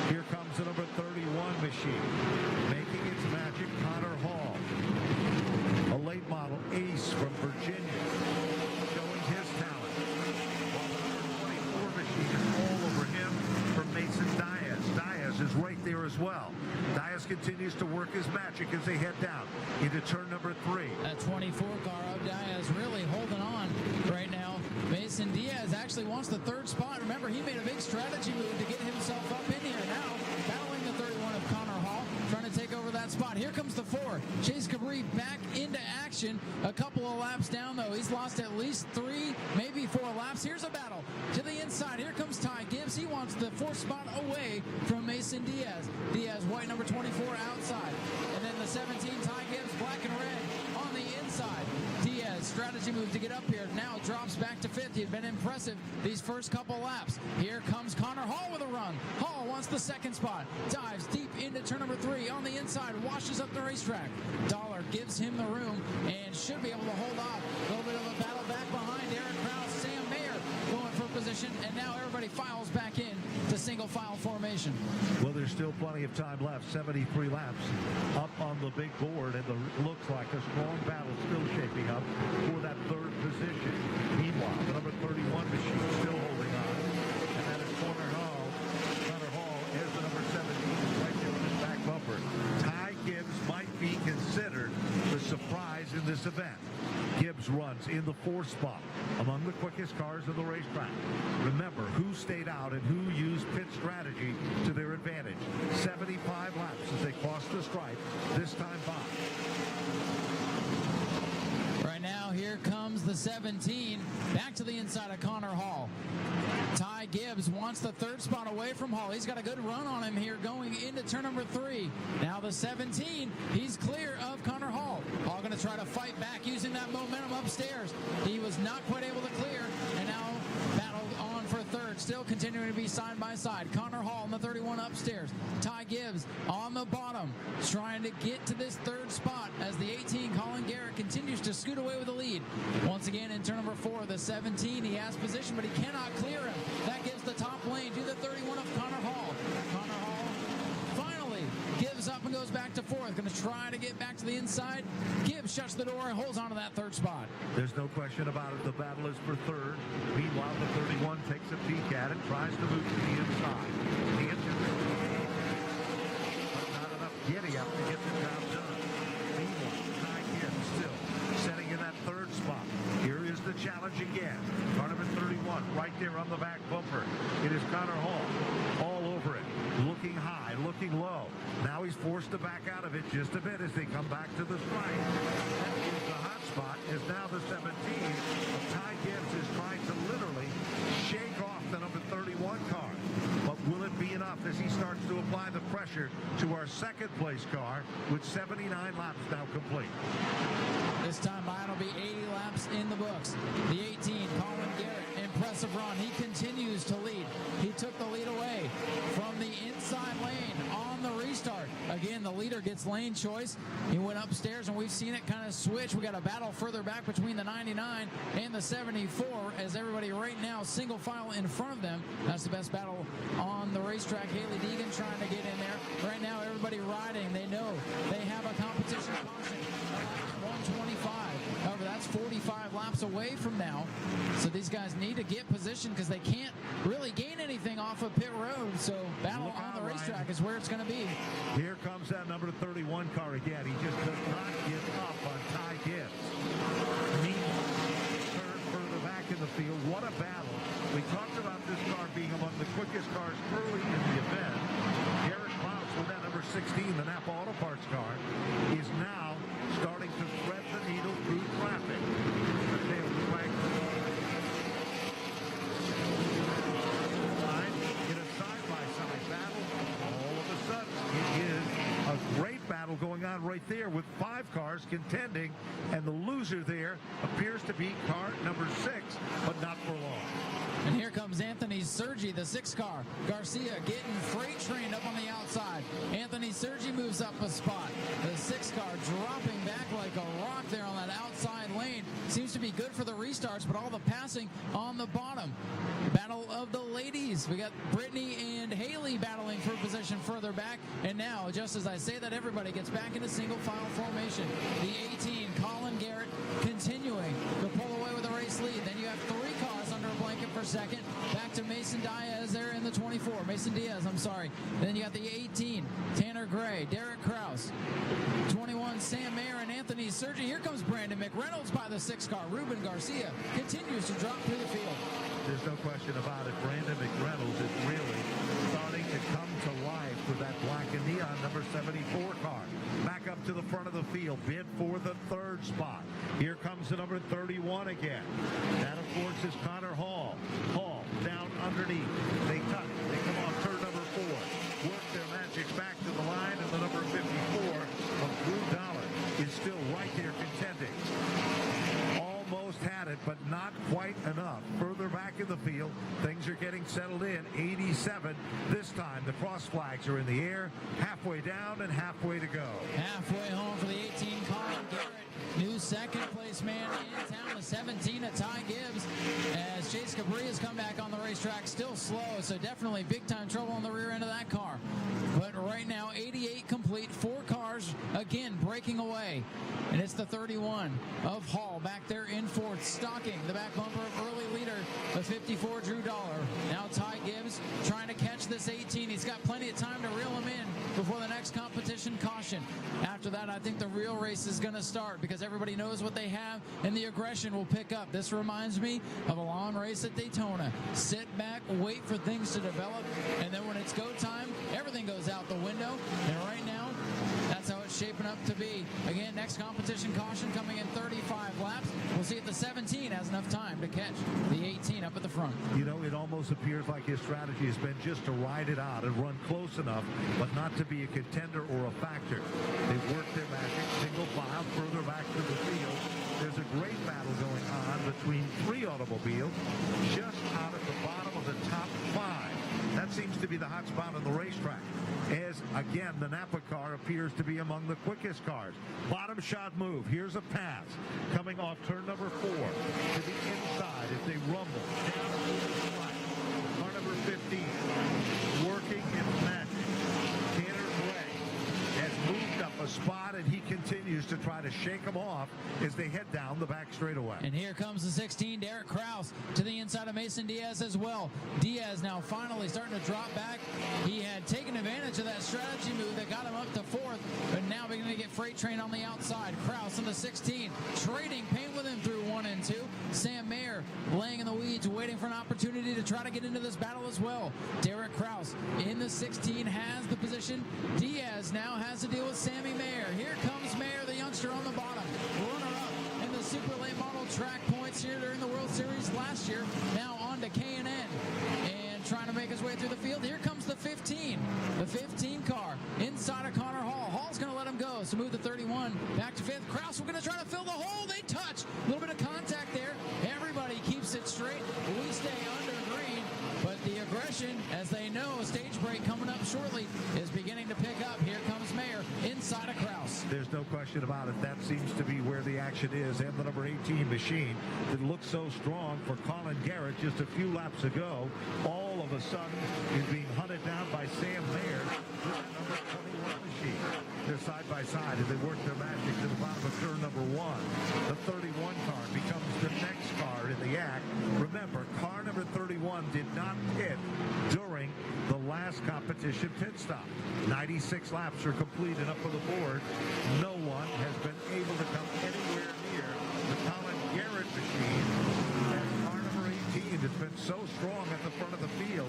Here comes the number 31 machine. Making its magic, Connor Hall. A late model ace from Virginia. Showing his talent. While the number 24 machine is all over him from Mason Diaz. Diaz is right there as well. Diaz continues to work his magic as they head down into turn number 3. That 24 car of Diaz really holding on right now. Mason Diaz actually wants the 3rd spot. Remember, he made a big strategy move to get himself up in here. Now, battling the 31 of Connor Hall, trying to take over that spot. Here comes the 4. Chase Cabri back into action. A couple of laps down, though. He's lost at least 3, maybe 4 laps. Here's a battle to the inside. Here comes Ty Gibbs. He wants the 4th spot away from Mason Diaz. Diaz, white number 24, outside. And then the 17, Ty Gibbs, black and red on the inside. Diaz, strategy move to get up here. Now drops back to 5th. He had been impressive these first couple laps. Here comes Connor Hall with a run. Hall wants the 2nd spot. Dives deep into turn number 3 on the inside. Washes up the racetrack. Dollar gives him the room and should be able to hold off. A little bit of a battle back behind Aaron Krause. Sam Mayer going for position. And now everybody files back in to single file formation. Well, there's still plenty of time left. 73 laps up on the big board, and looks like a strong battle still shaping up for that 3rd position. Meanwhile, the number 31 machine still holding on, and that is Connor Hall. Connor Hall is the number 17 right there on his back bumper. Ty Gibbs might be considered the surprise in this event. Gibbs runs in the 4th spot among the quickest cars of the racetrack. Remember who stayed out and who used pit strategy to their advantage. 75 laps as they cross the stripe, this time by. Right now, here comes the 17. Back to the inside of Connor Hall. Ty Gibbs wants the 3rd spot away from Hall. He's got a good run on him here going into turn number 3. Now the 17, he's clear of Connor Hall. Hall going to try to fight back using that momentum upstairs. He was not quite able to clear, and now battled on for 3rd. Garrett still continuing to be side by side. Connor Hall in the 31 upstairs. Ty Gibbs on the bottom, trying to get to this third spot as the 18, Colin Garrett, continues to scoot away with the lead. Once again, in turn number 4, the 17, he has position, but he cannot clear him. That gives the top lane to the 31 of Connor Hall. Connor Hall finally gives up and goes back to 4th. Going to try to get back to the inside. Gibbs shuts the door and holds on to that third spot. There's no question about it. The battle is for 3rd. Meanwhile, the 31 takes a peek at it, tries to move to the inside. The engine, but not enough giddy up to get the job done. Meanwhile, Ty Gibbs still setting in that 3rd spot. Here is the challenge again. Car number 31 right there on the back bumper. It is Connor Hall all over it. Looking high, looking low. Now he's forced to back out of it just a bit as they come back to the strike. That is the hot spot is now the 17. Ty Gibbs is trying to literally shake off the number 31 car. But will it be enough as he starts to apply the pressure to our 2nd place car with 79 laps now complete? This time mine will be 80 laps in the books. The 18, Colin Garrett, impressive run. He continues to lead. He took the lead away from the inside lane on the restart. Again, the leader gets lane choice. He went upstairs, and we've seen it kind of switch. We got a battle further back between the 99 and the 74 as everybody right now single file in front of them. That's the best battle on the racetrack. Haley Deegan trying to get in there. Right now, everybody riding. They know they have a competition caution. 125. However, that's 45 laps away from now. So these guys need to get position because they can't really gain anything off of pit road. So battle on the racetrack is where it's going to be. Here comes that number 31 car again. He just does not give up on Ty Gibbs. Turn further back in the field. What a battle. We talked about this car being among the quickest cars early in the event. Garrett Klaus with that number 16, the Napa Auto Parts car, is now starting to thread the needle through traffic. In a side-by-side battle, all of a sudden, it is a great battle going on right there with 5 cars contending, and the loser there appears to be car number 6, but not for long. And here comes Anthony Sergi, the 6 car. Garcia getting freight trained up on the outside. Anthony Sergi moves up a spot. The 6 car dropping back like a rock there on that outside lane. Seems to be good for the restarts, but all the passing on the bottom. Battle of the ladies. We got Brittany and Haley battling for position further back. And now, just as I say that, everybody gets back into single file formation. The 18, Colin Garrett, continuing to pull away with a race lead. Then you have 3 cars under a blanket for second. Back to Mason Diaz there in the 24. Mason Diaz, I'm sorry. Then you got the 18, Tanner Gray, Derek Kraus, 21, Sam Mayer, and Anthony Sergi. Here comes Brandon McReynolds by the 6 car. Ruben Garcia continues to drop through the field. There's no question about it. Brandon McReynolds is really starting to come to life with that black and neon number 74 car. Back up to the front of the field, bid for the 3rd spot. Here comes the number 31 again. That, of course, is Connor Hall. Hall down underneath. They tuck. They come off turn number 4. Work their magic back to the line, and the number 54 of Blue Dollar is still right there contending. Almost had it, but not quite enough. Further back in the field, things are getting settled in. 87. This time, the cross flags are in the air, halfway down and halfway to go. Halfway home for the 18, Colin Garrett. New 2nd place man in town, the 17 of Ty Gibbs. As Chase Cabri has come back on the racetrack, still slow, so definitely big time trouble on the rear end of that car. But right now, 88 complete, 4 cars again breaking away. And it's the 31 of Hall back there in 4th, stalking the back bumper of early leader, the 54 Drew Dollar. Now Ty Gibbs trying to catch this 18. He's got plenty of time to reel him in before the next competition caution. After that, I think the real race is going to start because everybody knows what they have and the aggression will pick up. This reminds me of a long race at Daytona. Sit back, wait for things to develop, and then when it's go time, everything goes out the window. And right now, that's how it it's shaping up to be. Again, next competition caution coming in 35 laps. We'll see if the 17 has enough time to catch the 18 up at the front. You know, it almost appears like his strategy has been just to ride it out and run close enough, but not to be a contender or a factor. They've worked their magic, single file, further back to the field. There's a great battle going on between 3 automobiles just out at the bottom of the top 5. That seems to be the hot spot on the racetrack, as, again, the Napa car appears to be among the quickest cars. Bottom shot move. Here's a pass coming off turn number 4 to the inside as they rumble down to the right. Car number 15 working its magic. Tanner Gray has moved up a spot, and he continues to try to shake them off as they head down the back straightaway. And here comes the 16, Derek Kraus, to the inside of Mason Diaz as well. Diaz now finally starting to drop back. He had taken advantage of that strategy move that got him up to 4th, but now beginning to get freight train on the outside. Kraus in the 16, trading paint with him through 1 and 2. Sam Mayer laying in the weeds, waiting for an opportunity to try to get into this battle as well. Derek Kraus in the 16 has the position. Diaz now has to deal with Sammy Mayer. Here comes Mayer, the youngster on the bottom. Runner-up in the super late model track points here during the World Series last year. Now on to K&N and trying to make his way through the field. Here comes the 15. The 15 car inside of Connor Hall. Hall's going to let him go. So move the 31 back to 5th. Kraus, we're going to try to fill the hole. They touch. A little bit of contact there. Everybody keeps it straight. We stay under green. But the aggression, as they know, a stage break coming up shortly, is beginning to pick up. Here comes Mayer inside of Kraus. There's no question about it. That seems to be where the action is. And the number 18 machine that looked so strong for Colin Garrett just a few laps ago, all of a sudden is being hunted down by Sam Mayer with the number 21 machine. They're side by side as they work their magic to the bottom of turn number 1. The 31 car becomes the next car in the act. Remember, car number 31 did not pit during the last competition pit stop. 96 laps are complete and up on the board. No one has been able to come anywhere near the Colin Garrett machine. And car number 18 has been so strong at the front of the field,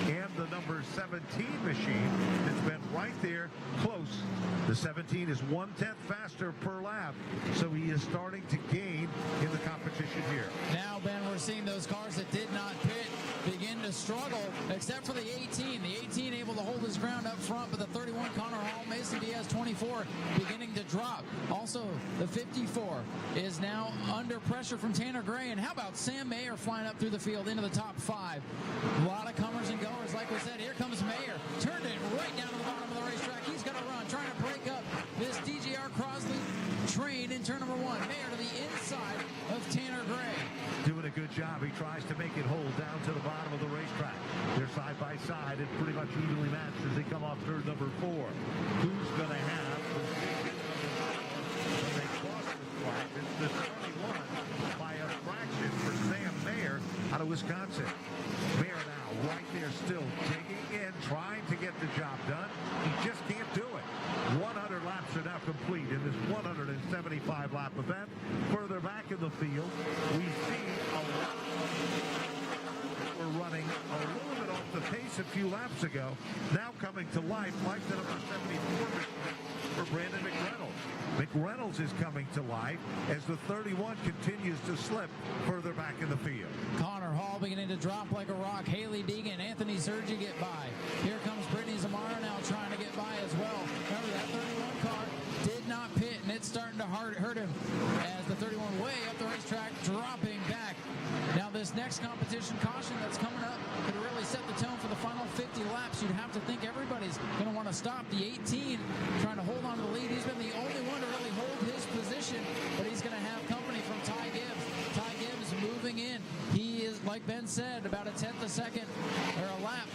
and the number 17 machine has been right there close. The 17 is 1/10 faster per lap, so he is starting to gain in the competition here. Now, Ben, we're seeing those cars that did not pit begin to struggle, except for the 18. The 18 able to hold his ground up front, but the 31, Connor Hall, Mason Diaz, 24, beginning to drop. Also, the 54 is now under pressure from Tanner Gray. And how about Sam Mayer flying up through the field into the top 5? A lot of comers and goers, like we said. Here comes Mayer. Turned it right down to the bottom of the racetrack. He's going to run, trying to break up this DJR Crosley train in turn number 1. Mayer to the inside of Tanner Gray. Doing a good job. He tries to make it hold down to the bottom of the racetrack. They're side by side and pretty much evenly matched as they come off turn number 4. Who's going to have when they cross the flag? It's the 21 by a fraction for Sam Mayer out of Wisconsin. Mayer now right there still digging in, trying to get the job done. He just can't do it. 100 laps are now complete in this 175 lap event. Further back in the field, we see a lot were running a little bit off the pace a few laps ago. Now coming to life, like the number 74 for Brandon McReynolds. McReynolds is coming to life as the 31 continues to slip further back in the field. Connor Hall beginning to drop like a rock. Haley Deegan, Anthony Sergi get by. Here comes Brittany Zamara now trying to get by as well. Remember, that 31 car did not pit, and it's starting to hurt him as the 31 way up the racetrack, dropping back. Now this next competition caution that's coming up could really set the tone for the final 50 laps. You'd have to think everybody's going to want to stop. The 18 trying to hold on to the lead. He's been the only one to really hold his position, but he's going to have company from Ty Gibbs. Ty Gibbs moving in. He is, like Ben said, about a 10th a second or a lap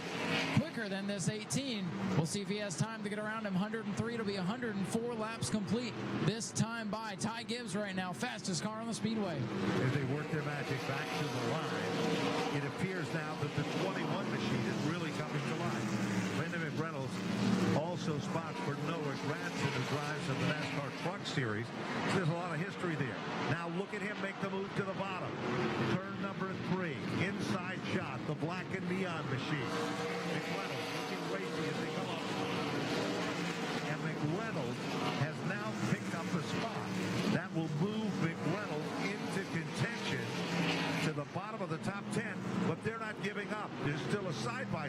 quicker than this 18. We'll see if he has time to get around him. 103 to be 104 laps complete this time by Ty Gibbs right now, fastest car on the speedway. As they work their magic back to the line, it appears now that the 21 machine is really coming to life. Brandon McReynolds also spots for Noah Granson, who drives in the NASCAR Truck Series. So there's a lot of history there. Now look at him make the move to the bottom. Turn number 3, inside shot, the black and neon machine. McReynolds looking racy as they come up. And McReynolds has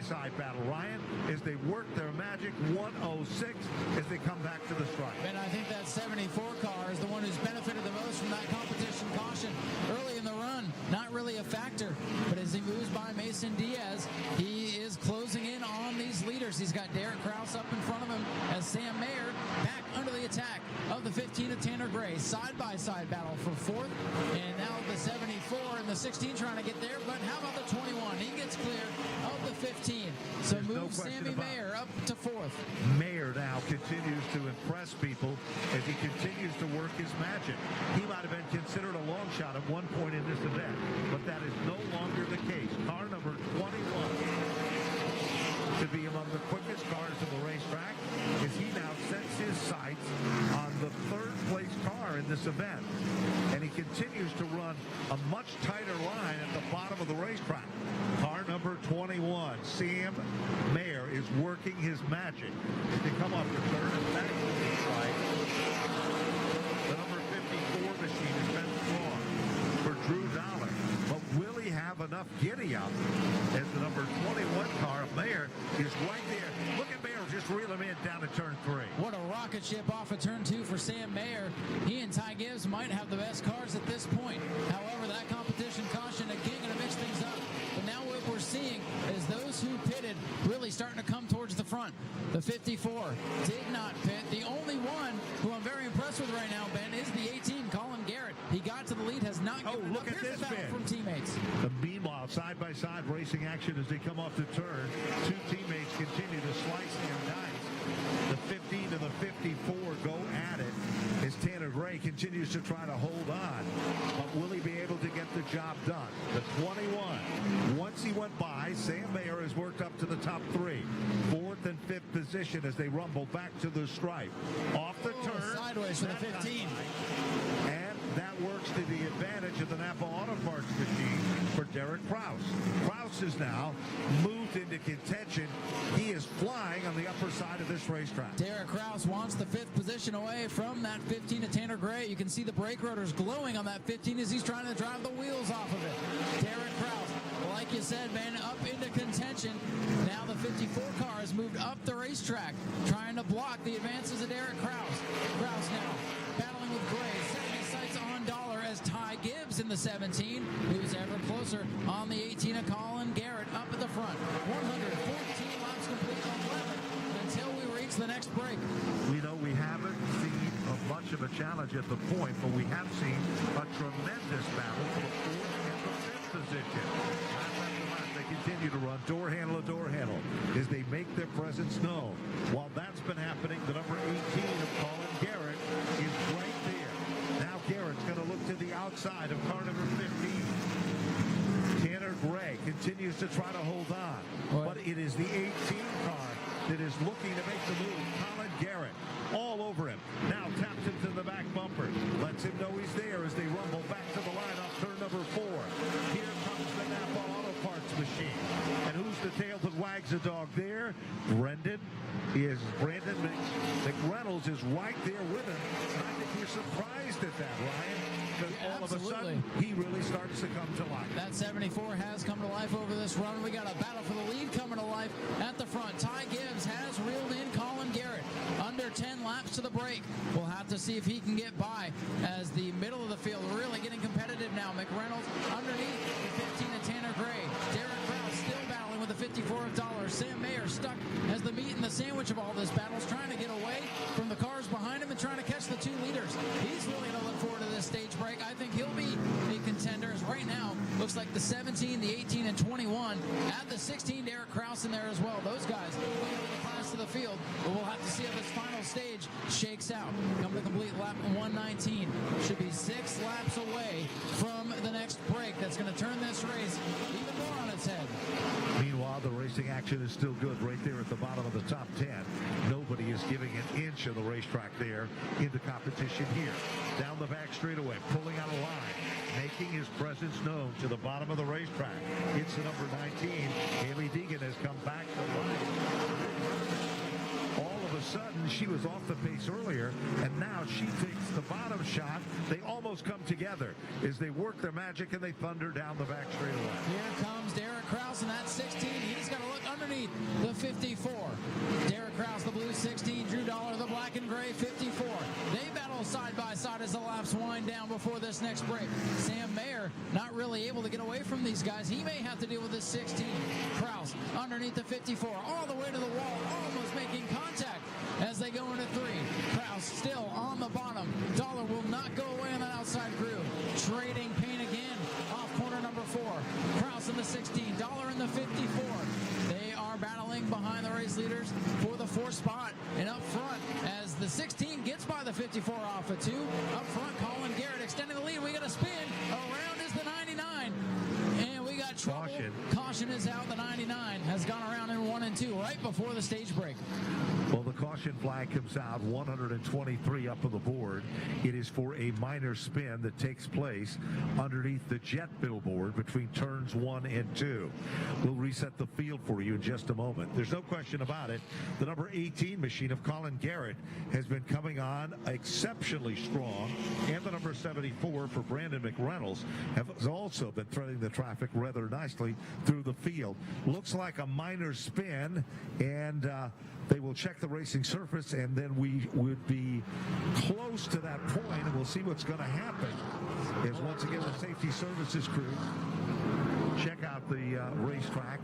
side-by-side battle, Ryan, as they work their magic 106 as they come back to the stripe. And I think that 74 car is the one who's benefited the most from that competition caution early in the run. Not really a factor, but as he moves by Mason Diaz, he is closing in on these leaders. He's got Derek Kraus up in front of him as Sam Mayer back under the attack of the 15 of Tanner Gray. Side-by-side battle for fourth, and now the 74 and the 16 trying to get there, but how about the 21? He gets clear of the 15. So There's no moves question Sammy about Mayer up to fourth. Mayer now continues to impress people as he continues to work his magic. He might have been considered a long shot at one point in this event, but that is no longer the case. Car number 21 to be among the quickest cars of the racetrack as he now sets his sights on the third place car in this event. And he continues to run a much tighter line at the bottom of the racetrack. Car number 21, Sam Mayer, is working his magic as they come off the third and back to the side. The number 54 machine has been strong for Drew Dollar. But will he have enough giddy up as the number 21 car of Mayer is right there? Look at Mayer just reel him in down to turn 3. What a rocket ship off of turn 2 for Sam Mayer. He and Ty Gibbs might have the best cars at this point. However, that competition caution again going to mix things up. But now what we're seeing is those who pitted really starting to come towards the front. The 54 did not pit. The only one who I'm very impressed with right now, Ben, is the 18, Colin Garrett. He got to the lead, has not given look up. at Here's this, the battle Ben. from teammates. Meanwhile, side-by-side racing action as they come off the turn. Two teammates continue to slice their dice. The 15 and the 54 go at it as Tanner Gray continues to try to hold on. But will he be able to get the job done? The 21. Once he went by, Sam Mayer has worked up to the top 3. Fourth and fifth position as they rumble back to the stripe. Off the turn. Sideways for the 15. And that works to the advantage of the Napa Auto Parts machine for Derek Kraus. Kraus is now moved into contention. He is flying on the upper side of this racetrack. Derek Kraus wants the 5th position away from that 15 of Tanner Gray. You can see the brake rotors glowing on that 15 as he's trying to drive the wheels off of it. Derek Kraus, like you said, man, up into contention. Now the 54 car has moved up the racetrack, trying to block the advances of Derek Kraus. Kraus now battling with Gray, setting his sights on Dollar as Ty Gibbs in the 17, who's ever closer on the 18 of Colin Garrett up at the front. 114 laps complete on 11 until we reach the next break. We know we haven't seen much of a challenge at the point, but we have seen a tremendous battle for the 4th and the 5th position. Lap after lap, they continue to run door handle to door handle as they make their presence known. While that's been happening, the number 18 of Colin Garrett is right there. Now Garrett's going to look to the outside of car number 15. Tanner Gray continues to try to hold on, but it is the 18 car that is looking to make the move. Colin Garrett all over him. Now taps into the back bumper. Lets him know he's there as they rumble back to the line off turn number 4. Here comes the Napa Auto Parts machine. And who's the tail that wags the dog there? Brandon McReynolds is right there with him. And I think we're surprised at that, Ryan. Because all of a sudden, he really starts to come to life. That 74 has come to life over this run. We got a battle for the lead coming to life at the front. Ty Gibbs has reeled in Colin Garrett. Under 10 laps to the break. We'll have to see if he can get by as the middle of the field really getting competitive now. McReynolds underneath the 15 of Tanner Gray. Derek Kraus still battling with the 54 of Dollar. Sam Mayer stuck as the meat and the sandwich of all this battle, trying to get away from the cars behind him and trying to catch the 2 leaders. He's really going to look forward to this stage break. I think he'll be a contender as right now looks like the 17, the 18, and 21. Add the 16, Derek Kraus in there as well. Those guys leading the class to the field. But we'll have to see how this final stage shakes out. Come to complete lap 119. Should be 6 laps away from the next break. That's going to turn this race even more on its head. Meanwhile, the racing action is still good right there at the bottom of the top 10. Nobody is giving an inch of the racetrack there in the competition here. Down the back straightaway, pulling out a line, making his presence known to the bottom of the racetrack. It's the number 19. Haley Deegan has come back to life. All of a sudden, she was off the pace earlier, and now she takes the bottom shot. They almost come together as they work their magic and they thunder down the back straightaway. Here comes Derek Kraus in that 16. He's got to look underneath the 54. Derek Kraus, the blue 16. Drew Dollar, the black and gray 54. They battle side by side as the laps wind down before this next break. Sam Mayer not really able to get away from these guys. He may have to deal with this 16. Kraus underneath the 54, all the way to the wall, almost making contact as they go into 3. Kraus still on the bottom. Dollar will not go away on that outside groove. Trading paint again off corner number 4. Kraus in the 16, Dollar in the 54. They are battling behind the race leaders for the 4th spot. And up front, as the 16 gets by the 54 off of 2, up front, Colin Garrett extending the lead. We got a spin. Around is the 99. And we got trouble. Caution is out. The 99 has gone around in 1 and 2 right before the stage break. Well, the caution flag comes out 123 up on the board. It is for a minor spin that takes place underneath the jet billboard between turns 1 and 2. We'll reset the field for you in just a moment. There's no question about it. The number 18 machine of Colin Garrett has been coming on exceptionally strong, and the number 74 for Brandon McReynolds has also been threading the traffic rather nicely through the field. Looks like a minor spin, and they will check the racing surface, and then we would be close to that point, and we'll see what's going to happen as once again the safety services crew check out the racetrack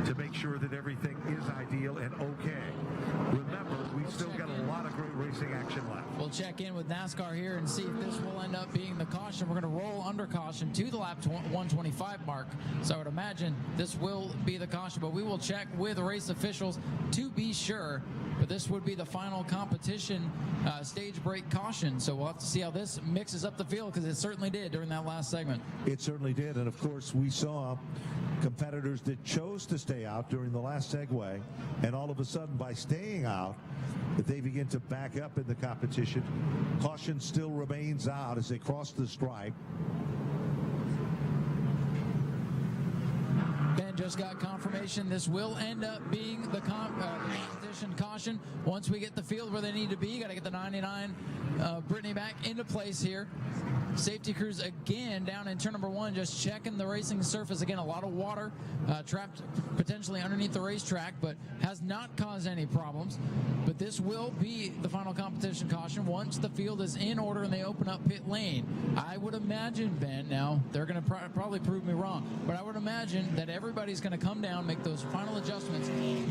to make sure that everything is ideal and okay. Remember, we've still got a lot of great racing action left. We'll check in with NASCAR here and see if this will end up being the caution. We're going to roll under caution to the lap 125 mark. So I would imagine this will be the caution, but we will check with race officials to be sure. But this would be the final competition stage break caution. So we'll have to see how this mixes up the field, because it certainly did during that last segment. It certainly did. And of course, we saw competitors that chose to stay out during the last segue, and all of a sudden by staying out, that they begin to back up in the competition. Caution still remains out as they cross the stripe. Ben just got confirmation this will end up being the competition caution. Once we get the field where they need to be, you got to get the 99 Brittany back into place here. Safety crews again down in turn number 1, just checking the racing surface. Again, a lot of water trapped potentially underneath the racetrack, but has not caused any problems. But this will be the final competition caution once the field is in order and they open up pit lane. I would imagine, Ben, now they're going to probably prove me wrong, but I would imagine that everybody's going to come down, make those final adjustments.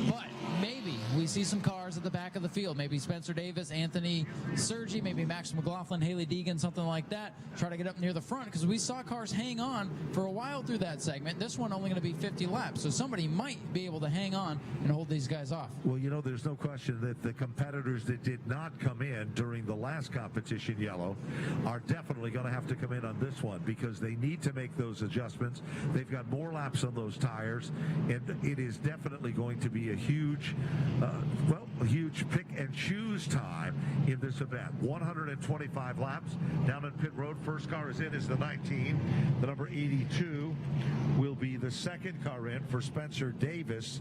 But maybe we see some cars at the back of the field. Maybe Spencer Davis, Anthony Sergi, maybe Max McLaughlin, Haley Deegan, something like that. Try to get up near the front, because we saw cars hang on for a while through that segment. This one only going to be 50 laps, so somebody might be able to hang on and hold these guys off. Well, you know, there's no question that the competitors that did not come in during the last competition, Yellow, are definitely going to have to come in on this one, because they need to make those adjustments. They've got more laps on those tires, and it is definitely going to be a huge, a huge pick and choose time in this event. 125 laps down in pit road. First car is in is the 19. The number 82 will be the second car in for Spencer Davis.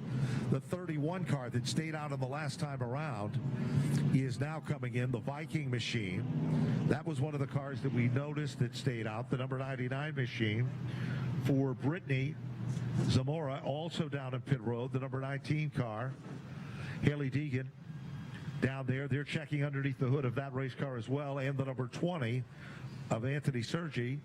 The 31 car that stayed out on the last time around is now coming in, the Viking machine. That was one of the cars that we noticed that stayed out, the number 99 machine for Brittany Zamora, also down in pit road, the number 19 car. Haley Deegan down there. They're checking underneath the hood of that race car as well, and the number 20 of Anthony Sergi,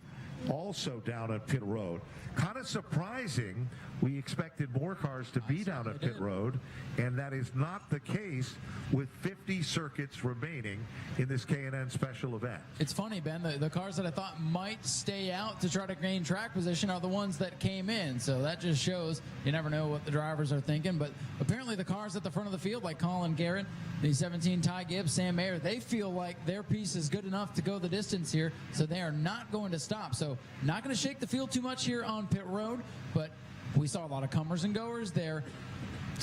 also down at pit road. Kind of surprising. We expected more cars to be down at pit road, and that is not the case with 50 circuits remaining in this K&N special event. It's funny, Ben, the cars that I thought might stay out to try to gain track position are the ones that came in. So that just shows you never know what the drivers are thinking. But apparently the cars at the front of the field, like Colin Garrett, the 17 Ty Gibbs, Sam Mayer, they feel like their piece is good enough to go the distance here, so they are not going to stop. So not going to shake the field too much here on pit road, but we saw a lot of comers and goers there.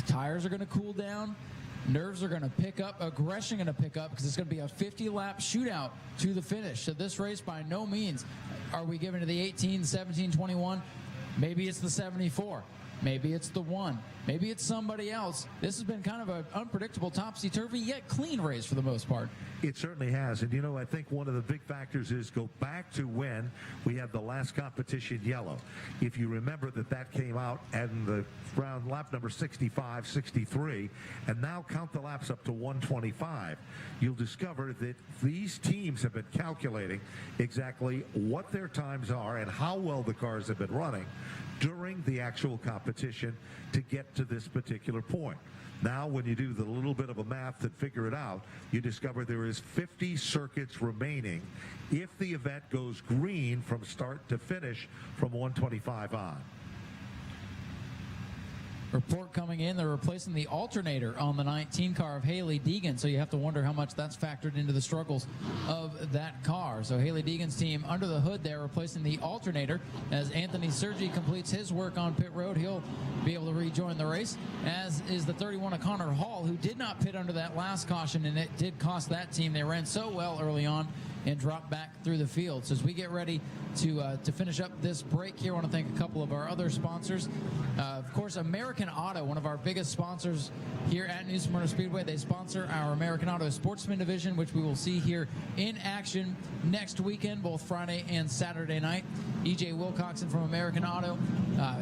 Tires are going to cool down. Nerves are going to pick up. Aggression going to pick up, because it's going to be a 50-lap shootout to the finish. So this race, by no means are we giving to the 18, 17, 21. Maybe it's the 74. Maybe it's the one. Maybe it's somebody else. This has been kind of an unpredictable, topsy-turvy, yet clean race for the most part. It certainly has. And, I think one of the big factors is go back to when we had the last competition yellow. If you remember that came out in the round lap number 65, 63, and now count the laps up to 125, you'll discover that these teams have been calculating exactly what their times are and how well the cars have been running during the actual competition to get to this particular point. Now, when you do the little bit of a math and figure it out, you discover there is 50 circuits remaining if the event goes green from start to finish from 125 on. Report coming in, they're replacing the alternator on the 19 car of Haley Deegan, so you have to wonder how much that's factored into the struggles of that car. So Haley Deegan's team under the hood there replacing the alternator. As Anthony Sergi completes his work on pit road, he'll be able to rejoin the race, as is the 31 of Connor Hall, who did not pit under that last caution, and it did cost that team. They ran so well early on and drop back through the field. So as we get ready to finish up this break here, I want to thank a couple of our other sponsors. Of course, American Auto, one of our biggest sponsors here at New Smyrna Speedway. They sponsor our American Auto Sportsman Division, which we will see here in action next weekend, both Friday and Saturday night. E.J. Wilcoxon from American Auto.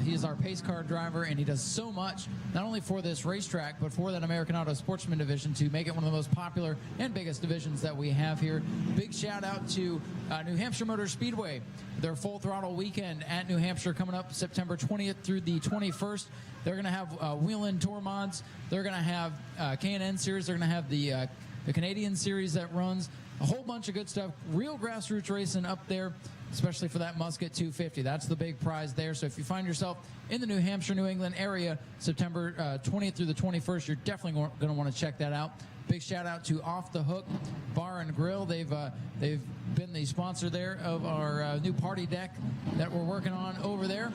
He is our pace car driver, and he does so much, not only for this racetrack, but for that American Auto Sportsman Division to make it one of the most popular and biggest divisions that we have here. Big shout out to New Hampshire Motor Speedway. Their full throttle weekend at New Hampshire coming up September 20th through the 21st. They're going to have Wheel-In Tour mods. They're going to have K&N series. They're going to have the Canadian series that runs. A whole bunch of good stuff. Real grassroots racing up there, especially for that Musket 250. That's the big prize there. So if you find yourself in the New Hampshire, New England area, September 20th through the 21st, you're definitely going to want to check that out. Big shout out to Off the Hook Bar and Grill. They've been the sponsor there of our new party deck that we're working on over there.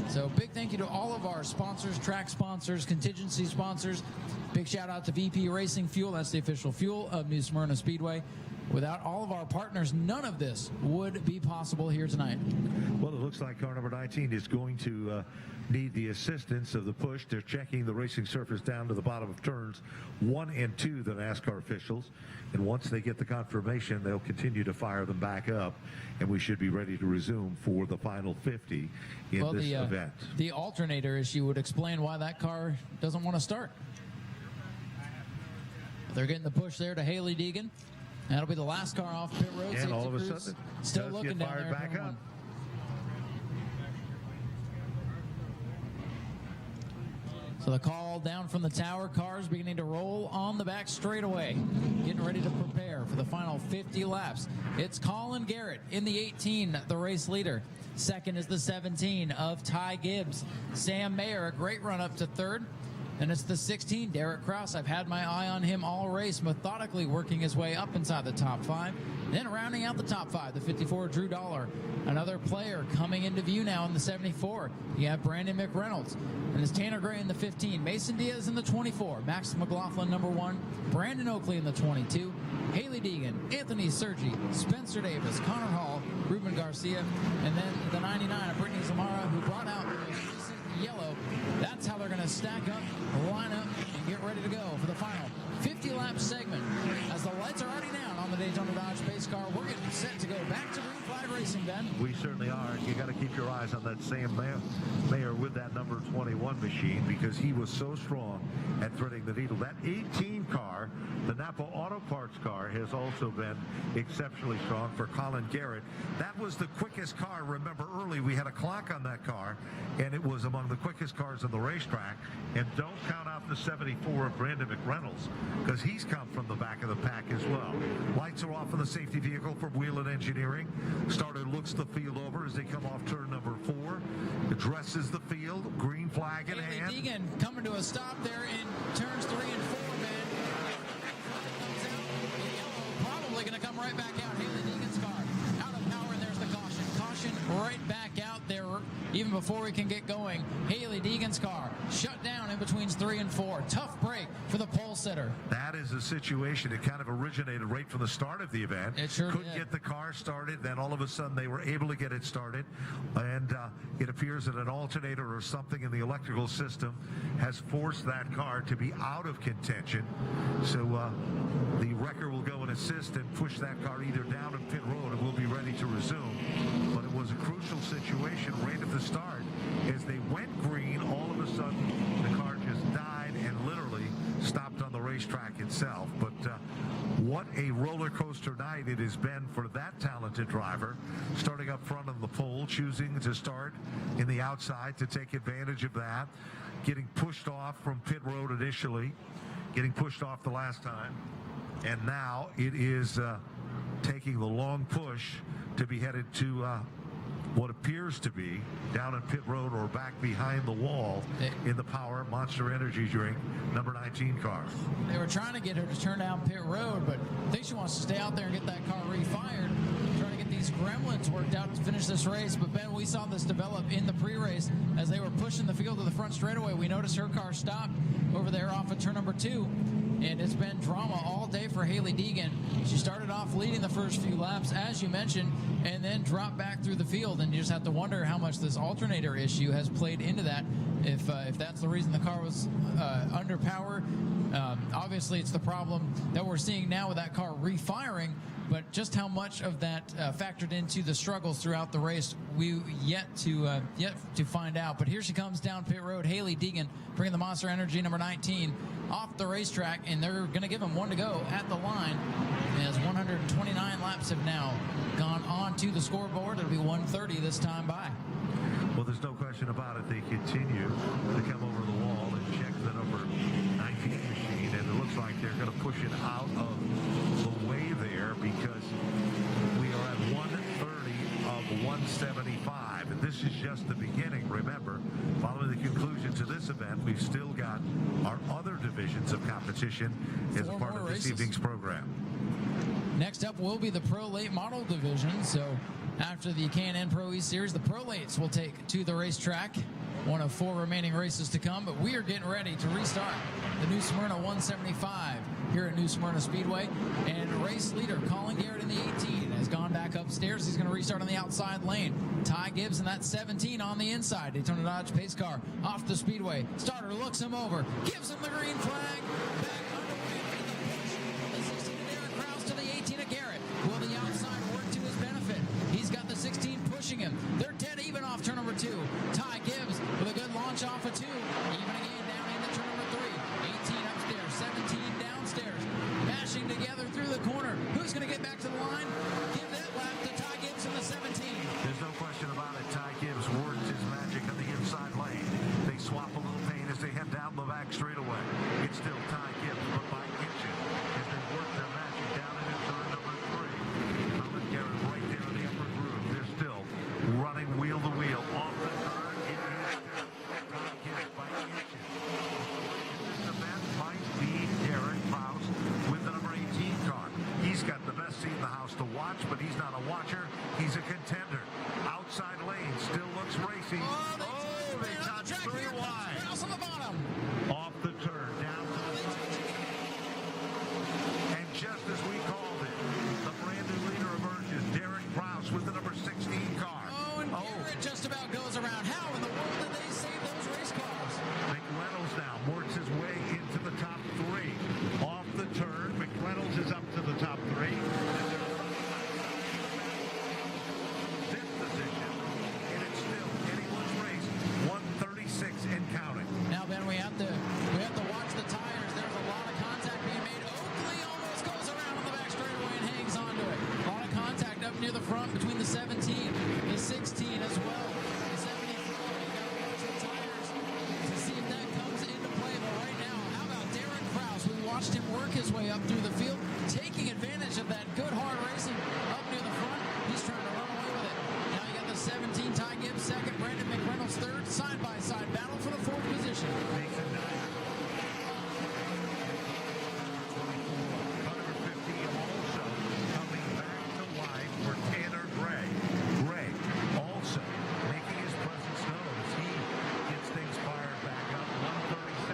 So big thank you to all of our sponsors, track sponsors, contingency sponsors. Big shout out to VP Racing Fuel. That's the official fuel of New Smyrna Speedway. Without all of our partners, none of this would be possible here tonight. Well, it looks like car number 19 is going to need the assistance of the push. They're checking the racing surface down to the bottom of turns 1 and 2, the NASCAR officials. And once they get the confirmation, they'll continue to fire them back up, and we should be ready to resume for the final 50 in this event. The alternator issue would explain why that car doesn't want to start. They're getting the push there to Haley Deegan. That'll be the last car off pit road. And all of a sudden, still looking down there. Back up. So the call down from the tower, cars beginning to roll on the back straightaway, getting ready to prepare for the final 50 laps. It's Colin Garrett in the 18, the race leader. Second is the 17 of Ty Gibbs. Sam Mayer, a great run up to third. And it's the 16, Derek Krause. I've had my eye on him all race, methodically working his way up inside the top 5. Then rounding out the top 5, the 54, Drew Dollar. Another player coming into view now in the 74. You have Brandon McReynolds. And it's Tanner Gray in the 15. Mason Diaz in the 24. Max McLaughlin, number 1. Brandon Oakley in the 22. Haley Deegan, Anthony Sergi, Spencer Davis, Connor Hall, Ruben Garcia, and then the 99 of Brittany Zamara, who brought out the most recent yellow. That's how they're going to stack up, line up, and get ready to go for the final 50-lap segment. As the lights are already down on the Daytona Dodge pace car, we're getting set to go back to green flag racing, Ben. We certainly are. You got to keep your eyes on that Sam Mayer with that number 21 machine, because he was so strong at threading the needle. That 18 car, the Napa Auto Parts car, has also been exceptionally strong for Colin Garrett. That was the quickest car. Remember, early we had a clock on that car, and it was among the quickest cars on the racetrack. And don't count out the 74 of Brandon McReynolds, because he's come from the back of the pack as well. Lights are off on the safety vehicle from Wheel-In Engineering. Starter looks the field over as they come off turn number 4. Addresses the field, green flag in hand. Haley Deegan coming to a stop there in turns 3 and 4, man. Probably going to come right back out. Haley Deegan's car out of power, and there's the caution. Caution right back out there even before we can get going. Haley Deegan's car shut down in between 3 and 4. Tough break for the pole sitter. That is a situation that kind of originated right from the start of the event. It sure Couldn't did. get the car started, then all of a sudden they were able to get it started, and it appears that an alternator or something in the electrical system has forced that car to be out of contention. So the wrecker will go and assist and push that car either down in pit road and we'll be ready to resume. But it was a crucial situation right at the start. As they went green, all of a sudden the car just died and literally stopped on the racetrack itself. But what a roller coaster night it has been for that talented driver, starting up front on the pole, choosing to start in the outside to take advantage of that, getting pushed off from pit road initially, getting pushed off the last time, and now it is taking the long push to be headed to what appears to be down in pit road or back behind the wall in the Power Monster Energy drink number 19 car. They were trying to get her to turn down pit road, but I think she wants to stay out there and get that car refired, trying to get these gremlins worked out to finish this race. But Ben, we saw this develop in the pre-race as they were pushing the field to the front straightaway. We noticed her car stopped over there off of turn number 2, and it's been drama all day for Hailie Deegan. She started off leading the first few laps, as you mentioned, and then dropped back through the field, and you just have to wonder how much this alternator issue has played into that, if that's the reason the car was under power. Obviously, it's the problem that we're seeing now with that car refiring, but just how much of that factored into the struggles throughout the race, we yet to find out. But here she comes down pit road, Hailie Deegan, bringing the Monster Energy number 19 off the racetrack, and they're going to give him one to go at the line, as 129 laps have now gone on to the scoreboard. It'll be 130 this time by. Well, there's no question about it. They continue to come over the wall and check the number 19 machine, and it looks like they're going to push it out of the way there, because we are at 130 of 175, and this is just the beginning. Remember, following the conclusion to this event, we've still got our other divisions of competition as a part of this evening's program. Next up will be the Pro Late Model Division. So after the K&N Pro E Series, the Pro Lates will take to the racetrack. One of 4 remaining races to come, but we are getting ready to restart the New Smyrna 175 here at New Smyrna Speedway. And race leader Colin Garrett in the 18 has gone back upstairs. He's going to restart on the outside lane. Ty Gibbs in that 17 on the inside. Daytona Dodge pace car off the speedway. Starter looks him over, gives him the green flag. Back underway. The 16 to Derek Krause to the 18 of Garrett. Will the outside work to his benefit? He's got the 16 pushing him. They're dead even off turn number 2. Ty Gibbs with a good launch off of 2. Even again down into turn number 3. 18 upstairs, 17 downstairs. Mashing together through the corner. Who's going to get back to the line? Give that lap to Ty Gibbs in the 17. There's no question about it. Ty Gibbs worked his magic on the inside lane. They swap a little paint as they head down the back straightaway. It's still Ty Gibbs, but by inches as they work their magic down into turn number 3. Colin Garrett right there in the upper groove. They're still running wheel to wheel off the turn. It is Ty Gibbs by inches. This event might be Derek Krause with the number 18 car. He's got the best seat in the house to watch, but he's not a watcher. He's a contender. Outside lane still looks racy. They touch 3 wide. Krause on the bottom. Off the turn, down to the right. And just as we called it, the brand new leader emerges. Derek Krause with the number 16 car. Oh, and Garrett just about goes around. How in the world did they save those race cars? McReynolds now works his way into the top 3. Off the turn, McReynolds is up to the top 3. Fifth position, and it's still anyone's race. 136 and counting. Now, Ben, we have to watch the tires. There's a lot of contact being made. Oakley almost goes around on the back straightaway and hangs onto it. A lot of contact up near the front between the 17, the 16 as well. The 74. You got to watch the tires to see if that comes into play. But right now, how about Derek Krause? We watched him work his way up through the field, taking advantage of that good hard racing up near the front. He's trying to run away with it. Now you got the 17, Ty Gibbs second, Brandon McReynolds third, side-by-side battle for the 4th position. Nathan Dyer. Number 50 also coming back to life for Tanner Gray. Gray also making his presence known as he gets things fired back up. 137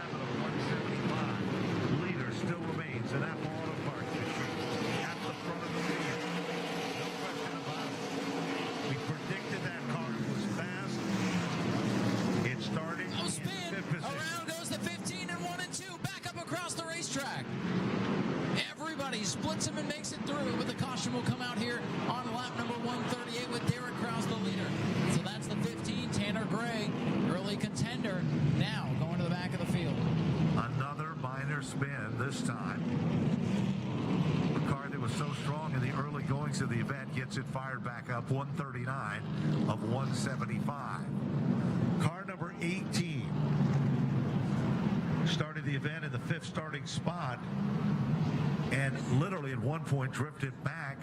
splits him and makes it through, but the caution will come out here on lap number 138 with Derek Krause the leader. So that's the 15, Tanner Gray, early contender, now going to the back of the field. Another minor spin this time. The car that was so strong in the early goings of the event gets it fired back up, 139 of 175. Car number 18 started the event in the 5th starting spot and literally at one point drifted back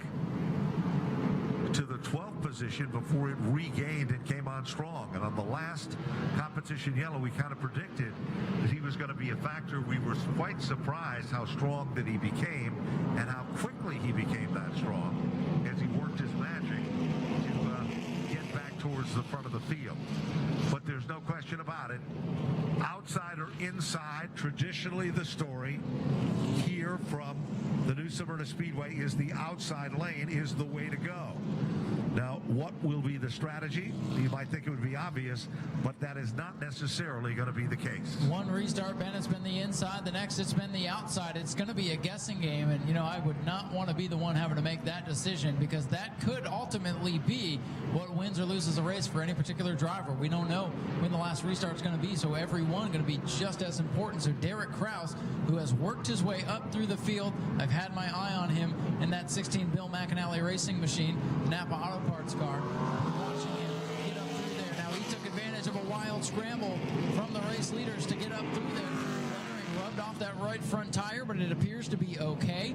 to the 12th position before it regained and came on strong. And on the last competition yellow, we kind of predicted that he was going to be a factor. We were quite surprised how strong that he became and how quickly he became that strong as he worked his magic to get back towards the front of the field. But there's no question about it. Outside or inside, traditionally the story here from the new Smyrna Speedway is the outside lane is the way to go. Now, what will be the strategy? You might think it would be obvious, but that is not necessarily going to be the case. One restart, Ben, it's been the inside. The next, it's been the outside. It's going to be a guessing game, and, you know, I would not want to be the one having to make that decision because that could ultimately be what wins or loses a race for any particular driver. We don't know when the last restart is going to be, so every one going to be just as important. So Derek Krause, who has worked his way up through the field, I've had my eye on him in that 16 Bill McAnally racing machine, Napa Auto Parts car. Watching him get up through there. Now he took advantage of a wild scramble from the race leaders to get up through there. Lettering rubbed off that right front tire, but it appears to be okay.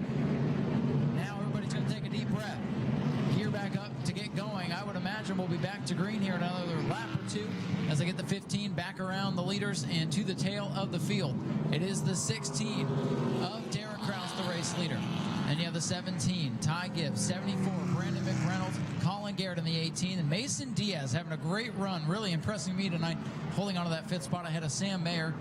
Now everybody's going to take a deep breath. Gear back up to get going. I would imagine we'll be back to green here in another lap or two as I get the 15 back around the leaders and to the tail of the field. It is the 16 of Derek Krause, the race leader. And you have the 17, Ty Gibbs, 74, Brandon McReynolds, Colin Garrett in the 18, and Mason Diaz having a great run, really impressing me tonight, holding on to that 5th spot ahead of Sam Mayer.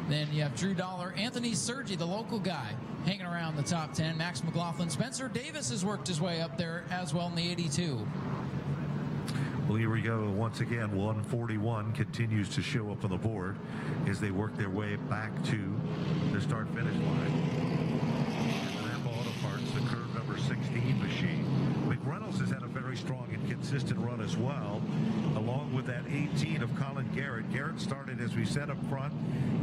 Then you have Drew Dollar, Anthony Sergi, the local guy, hanging around the top 10. Max McLaughlin, Spencer Davis has worked his way up there as well in the 82. Well, here we go. Once again, 141 continues to show up on the board as they work their way back to the start-finish line. The curve number 16 machine. McReynolds has had a very strong and consistent run as well, along with that 18 of Colin Garrett. Garrett started, as we said, up front.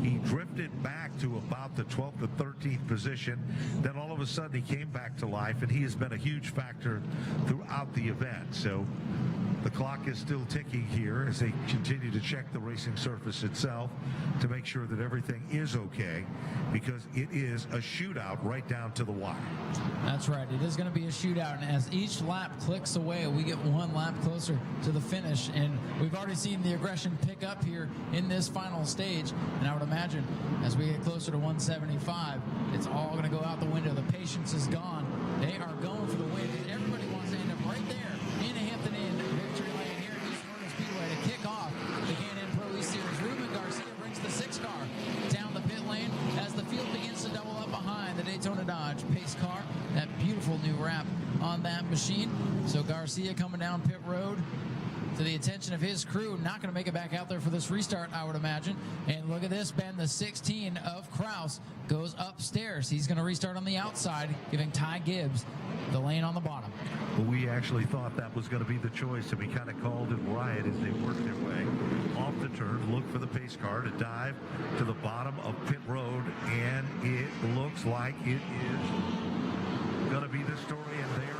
He drifted back to about the 12th to 13th position. Then all of a sudden he came back to life, and he has been a huge factor throughout the event. So the clock is still ticking here as they continue to check the racing surface itself to make sure that everything is okay, because it is a shootout right down to the wire. That's right. It is going to be a shootout, and as each lap clicks away, we get one lap closer to the finish, and we've already seen the aggression pick up here in this final stage, and I would imagine as we get closer to 175, it's all going to go out the window. The patience is gone. They are going for the win, and everybody wants to end up right there in Hampton Inn victory lane here at New Smyrna Speedway to kick off the K&N Pro East Series. Ruben Garcia brings the 6 car down the pit lane as the field begins to double up behind the Daytona Dodge pace car. That beautiful new wrap on that machine. So Garcia coming down pit road to the attention of his crew. Not going to make it back out there for this restart, I would imagine. And look at this, Ben, the 16 of Krause goes upstairs. He's going to restart on the outside, giving Ty Gibbs the lane on the bottom. Well, we actually thought that was going to be the choice, and we kind of called it right as they worked their way off the turn, look for the pace car to dive to the bottom of pit road, and it looks like it is going to be the story, and there is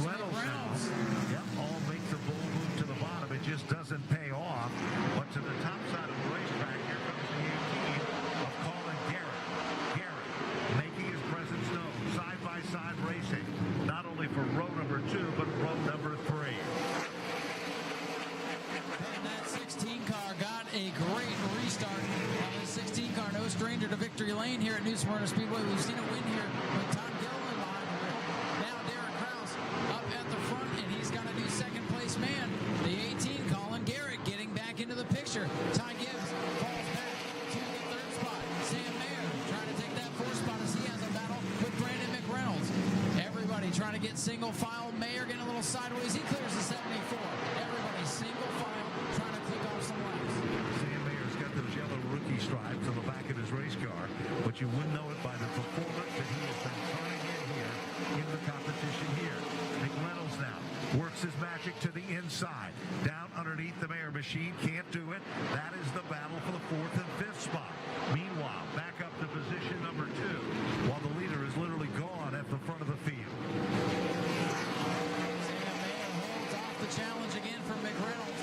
Reynolds. Yep, all makes a bull move to the bottom. It just doesn't pay off. But to the top side of the racetrack, here comes the 18 of Colin Garrett. Garrett making his presence known. Side-by-side racing, not only for row number 2, but row number 3. And that 16 car got a great restart. The 16 car, no stranger to victory lane here at New Smyrna Speedway. We've seen it win here with Tom Gilliland behind the wheel. Now Derek Krause up at the front, and he's got a new second place man. The 18, Colin Garrett, getting back into the picture. Ty Gibbs falls back to the 3rd spot. Sam Mayer trying to take that 4th spot as he has a battle with Brandon McReynolds. Everybody trying to get single file. Mayer getting a little sideways. He clears the 74. Everybody single file trying to click off some laps. Sam Mayer's got those yellow rookie stripes on the back of his race car, but you wouldn't know it by the performance that he has been turning in here in the competition here. McReynolds now works his magic to the inside. Down underneath the Mayer machine, can't do it. That is the battle for the 4th and 5th spot. Meanwhile, back up to position number 2, while the leader is literally gone at the front of the field. Sam Mayer holds off the challenge again from McReynolds.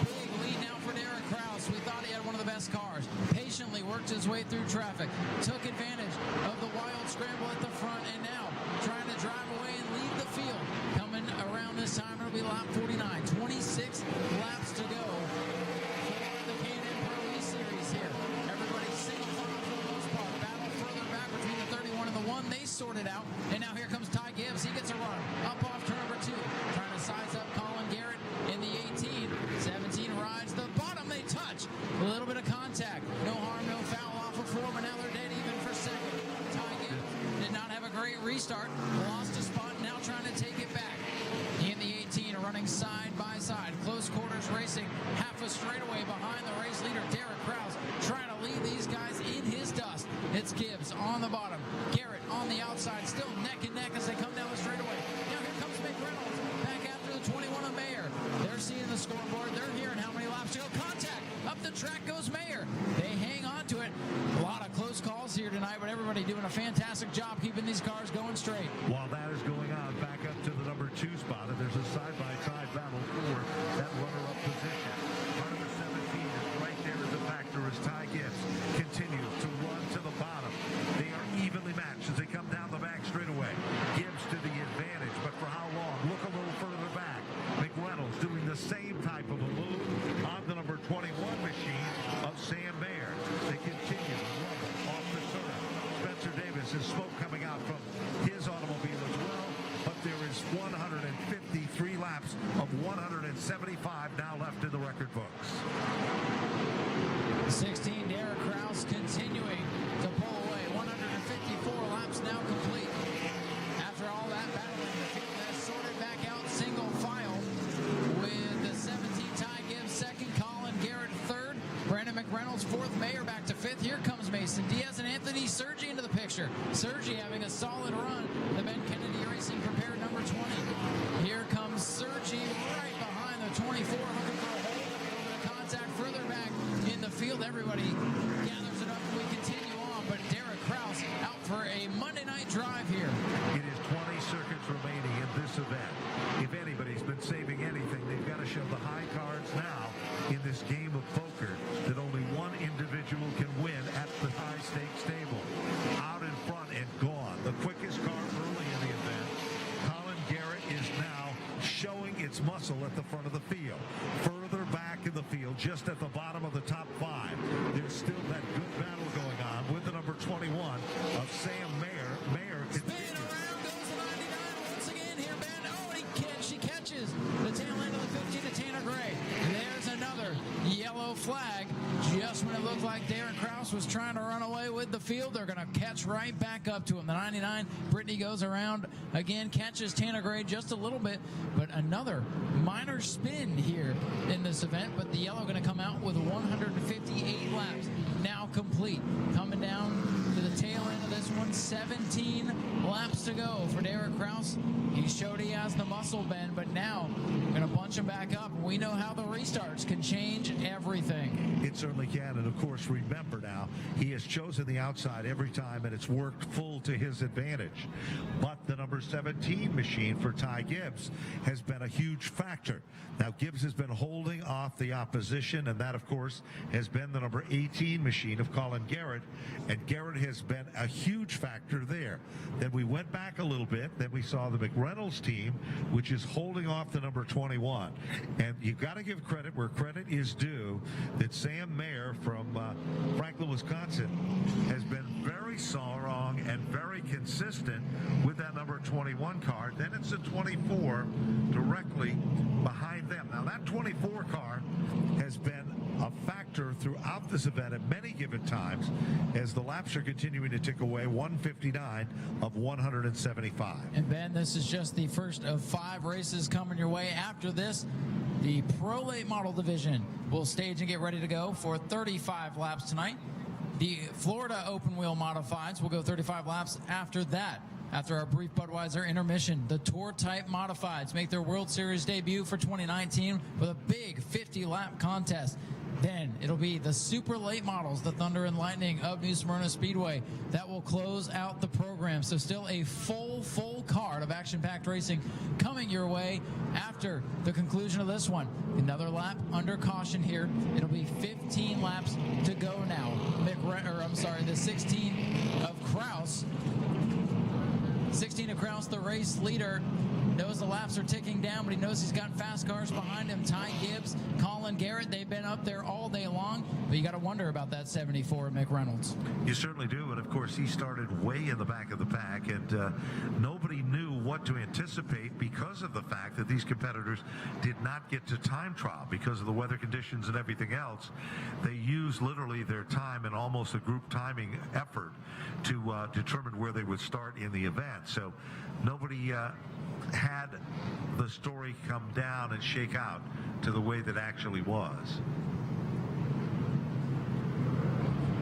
Big lead now for Derek Kraus. We thought he had one of the best cars. Patiently worked his way through traffic. Took advantage of the wild scramble at the front, and now trying to drive away and leave the field. Coming around this time, it'll be lap 49. 26 laps to go for the K&N Pro E Series here. Everybody's single file for the most part. Battle further back between the 31 and the 1. They sorted out, and now here comes Ty Gibbs. He gets a run up off turn number 2. Trying to size up Colin Garrett in the 18. 17 rides the bottom. They touch. A little bit of contact. No harm, no foul off of 4, but now they're dead even for second. Ty Gibbs did not have a great restart. Lost a spot, now trying to take it back. In the 18, running side by side. Close quarters racing. Half a straightaway behind the race leader, Derek Kraus. Trying to leave these guys in his dust. It's Gibbs on the bottom. Garrett on the outside. Still neck and neck as they come down the straightaway. Now here comes McReynolds. Back after the 21 of Mayer. They're seeing the scoreboard. They're hearing how many laps to go. Contact. Up the track goes Mayer. They hang on to it. A lot of close calls here tonight, but everybody doing a fantastic job keeping these cars going straight. While that is going on, back up to the number 2 spot, and there's a side-by-side battle for that runner-up position. Car number 17 is right there as a factor as Ty Gibbs continues to run to the bottom. They are evenly matched as they come down the back straightaway. Gibbs to the advantage, but for how long? Look a little further back. McReynolds doing the same type of a move on the number 21 machine of Sam Mayer. They continue to run off the turn. Spencer Davis is smoke coming out from his automobile as well, but there is 153 laps of 175 now left in the record books. 16, Derek Kraus continuing to pull away. 154 laps now complete. After all that battling, the field has sorted back out single file with the 17 Ty Gibbs second, Colin Garrett third, Brandon McReynolds fourth, Mayer back to fifth. Here comes Mason Diaz and Anthony Sergi into the picture. Sergi having a solid run. The Ben Kennedy Racing prepared number 20. Here comes Sergi right behind the 24, looking for a hole. A little bit of contact further back in the field. Everybody gathers it up and we continue on, but Derek Kraus out for a Monday night drive here. It is 20 circuits remaining in this event. If anybody's been saving anything, they've got to show the high cards now in this game of poker that only one individual can win at the high stakes table. Out in front and gone. The quickest car early in the event. Colin Garrett is now showing its muscle at the front of the field. Further back in the field, just at the bottom of the top 5, there's still that good battle going on with the number 21 of Sam Mayer. Mayer Spin around goes the 99 once again here, Ben. Oh, she catches the tail end of the 15 to Tanner Gray. There's another yellow flag. Just when it looked like Derek Kraus was trying to run away with the field, they're going to catch right back up to him. The 99, Brittany goes around again, catches Tanner Gray just a little bit, but another minor spin here in this event, but the yellow going to come out with 158 laps now complete. Coming down to the tail end of this one, 17 laps to go for Derek Kraus. He showed he has the muscle, Ben, but now going to bunch him back up. We know how the restarts can change everything. It certainly can, and of course, remember now, he has chosen the outside every time, and it's worked full to his advantage. But the number 17 machine for Ty Gibbs has been a huge factor. Now, Gibbs has been holding off the opposition, and that, of course, has been the number 18 machine of Colin Garrett, and Garrett has been a huge factor there. Then we went back a little bit, then we saw the McReynolds team, which is holding off the number 21. And you've got to give credit where credit is due, that Sam Mayer from Franklin, Wisconsin, has been very strong and very consistent with that number 21 car. Then it's a 24 directly behind them. Now, that 24 car has been a factor faster throughout this event at many given times as the laps are continuing to tick away. 159 of 175. And Ben, this is just the first of 5 races coming your way. After this, the Pro Late Model Division will stage and get ready to go for 35 laps tonight. The Florida Open Wheel Modifieds will go 35 laps after that. After our brief Budweiser intermission, the Tour Type Modifieds make their World Series debut for 2019 with a big 50-lap contest. Then it'll be the super late models, the Thunder and Lightning of New Smyrna Speedway, that will close out the program. So still a full card of action-packed racing coming your way after the conclusion of this one. Another lap under caution here. It'll be 15 laps to go now. The 16 of Kraus. 16 of Kraus, the race leader, knows the laps are ticking down, but he knows he's got fast cars behind him. Ty Gibbs, Colin Garrett, they've been up there all day long, but you got to wonder about that 74 of Mick Reynolds. You certainly do, and of course he started way in the back of the pack, and nobody knew what to anticipate because of the fact that these competitors did not get to time trial because of the weather conditions and everything else. They used literally their time in almost a group timing effort to determine where they would start in the event. So nobody had the story come down and shake out to the way that actually was.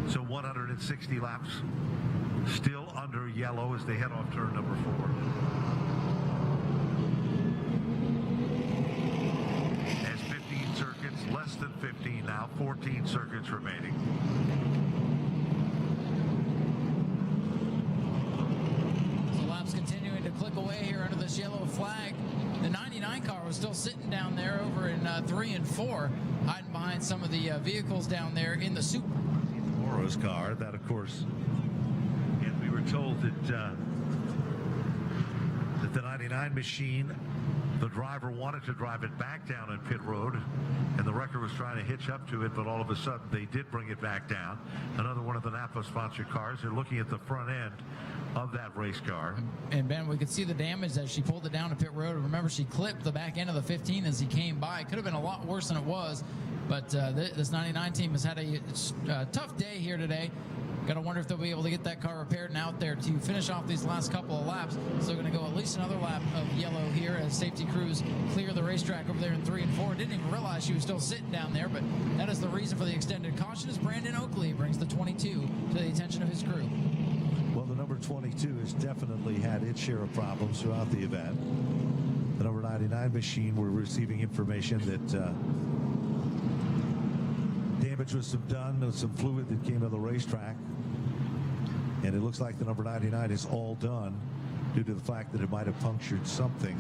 So 160 laps still under yellow as they head off turn number 4. As 15 circuits, less than 15 now, 14 circuits remaining. Continuing to click away here under this yellow flag. The 99 car was still sitting down there over in 3 and 4, hiding behind some of the vehicles down there in the Super. Moro's car, that of course, and we were told that that the 99 machine, the driver wanted to drive it back down in pit road, and the wrecker was trying to hitch up to it, but all of a sudden they did bring it back down. Another one of the Napa sponsored cars. They're looking at the front end of that race car. And Ben, we could see the damage as she pulled it down to pit road. Remember, she clipped the back end of the 15 as he came by. It could have been a lot worse than it was, but this 99 team has had a tough day here today. Got to wonder if they'll be able to get that car repaired and out there to finish off these last couple of laps. So they're going to go at least another lap of yellow here as safety crews clear the racetrack over there in 3 and 4. Didn't even realize she was still sitting down there, but that is the reason for the extended caution as Brandon Oakley brings the 22 to the attention of his crew. Well, the number 22 has definitely had its share of problems throughout the event. The number 99 machine, we're receiving information that damage was done with some fluid that came to the racetrack. And it looks like the number 99 is all done due to the fact that it might have punctured something,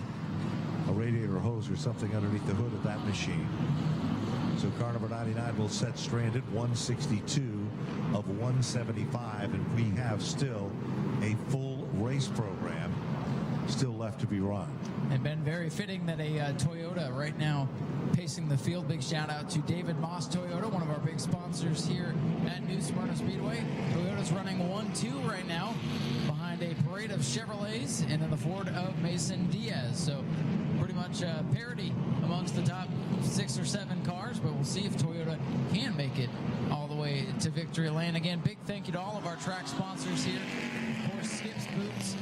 a radiator hose or something underneath the hood of that machine. So car number 99 will set stranded 162 of 175, and we have still a full race program still left to be run. And Ben, very fitting that a Toyota right now pacing the field. Big shout out to David Moss Toyota, one of our big sponsors here at New Smyrna Speedway. Toyota's running 1-2 right now behind a parade of Chevrolets and then the Ford of Mason Diaz. So pretty much parity amongst the top 6 or 7 cars, but we'll see if Toyota can make it all the way to victory lane. Again, big thank you to all of our track sponsors here. Of course, Skip's Boots.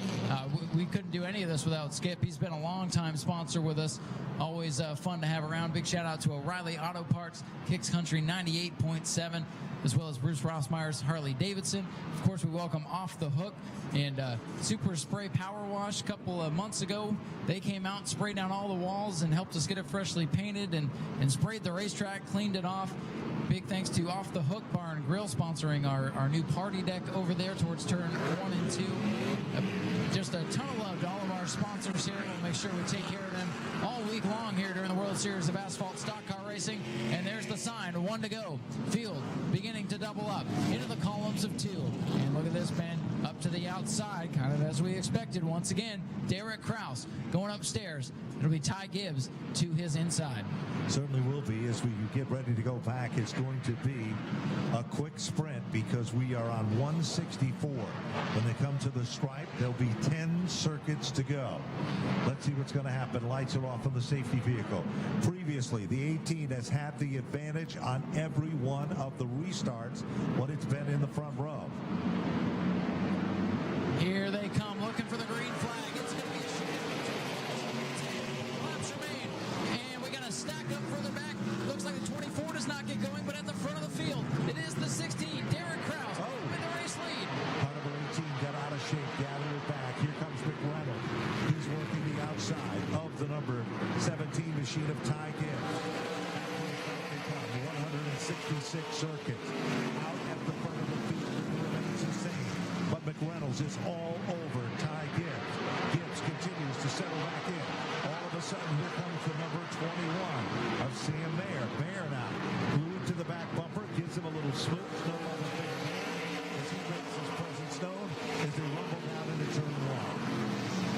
We couldn't do any of this without Skip. He's been a long-time sponsor with us. Always fun to have around. Big shout out to O'Reilly Auto Parts, Kicks Country 98.7, as well as Bruce Rossmeyer's Harley Davidson. Of course, we welcome Off the Hook and Super Spray Power Wash. A couple of months ago, they came out and sprayed down all the walls and helped us get it freshly painted and sprayed the racetrack, cleaned it off. Big thanks to Off the Hook Bar and Grill sponsoring our new party deck over there towards turn 1 and 2. Just a ton of love to all of our sponsors here. We'll make sure we take care of them all week long here during the World Series of Asphalt Stock Car Racing. And there's the sign, 1 to go. Field beginning to double up into the columns of 2. And look at this, Ben, up to the outside. outside, kind of as we expected. Once again, Derek Kraus going upstairs. It'll be Ty Gibbs to his inside. Certainly will be. As we get ready to go back, it's going to be a quick sprint because we are on 164. When they come to the stripe, there'll be 10 circuits to go. Let's see what's going to happen. Lights are off on the safety vehicle. Previously, the 18 has had the advantage on every one of the restarts when it's been in the front row. Here they come, looking for the green flag. It's going to be a shootout. Laps remain. And we got to stack up further back. Looks like the 24 does not get going, but at the front of the field, it is the 16, Derek Kraus, with the race lead. Car number 18 got out of shape, gathered it back. Here comes McReynolds. He's working the outside of the number 17 machine of Ty Gibbs. 166 circuits. Out at the front of the field, it remains the same. But McReynolds is all over Ty Gibbs. Gibbs continues to settle back in. All of a sudden, here comes the number 21 of Sam Mayer. Mayer now glued to the back bumper, gives him a little smooch. No longer fair as he breaks his presence known as they rumble down into turn one.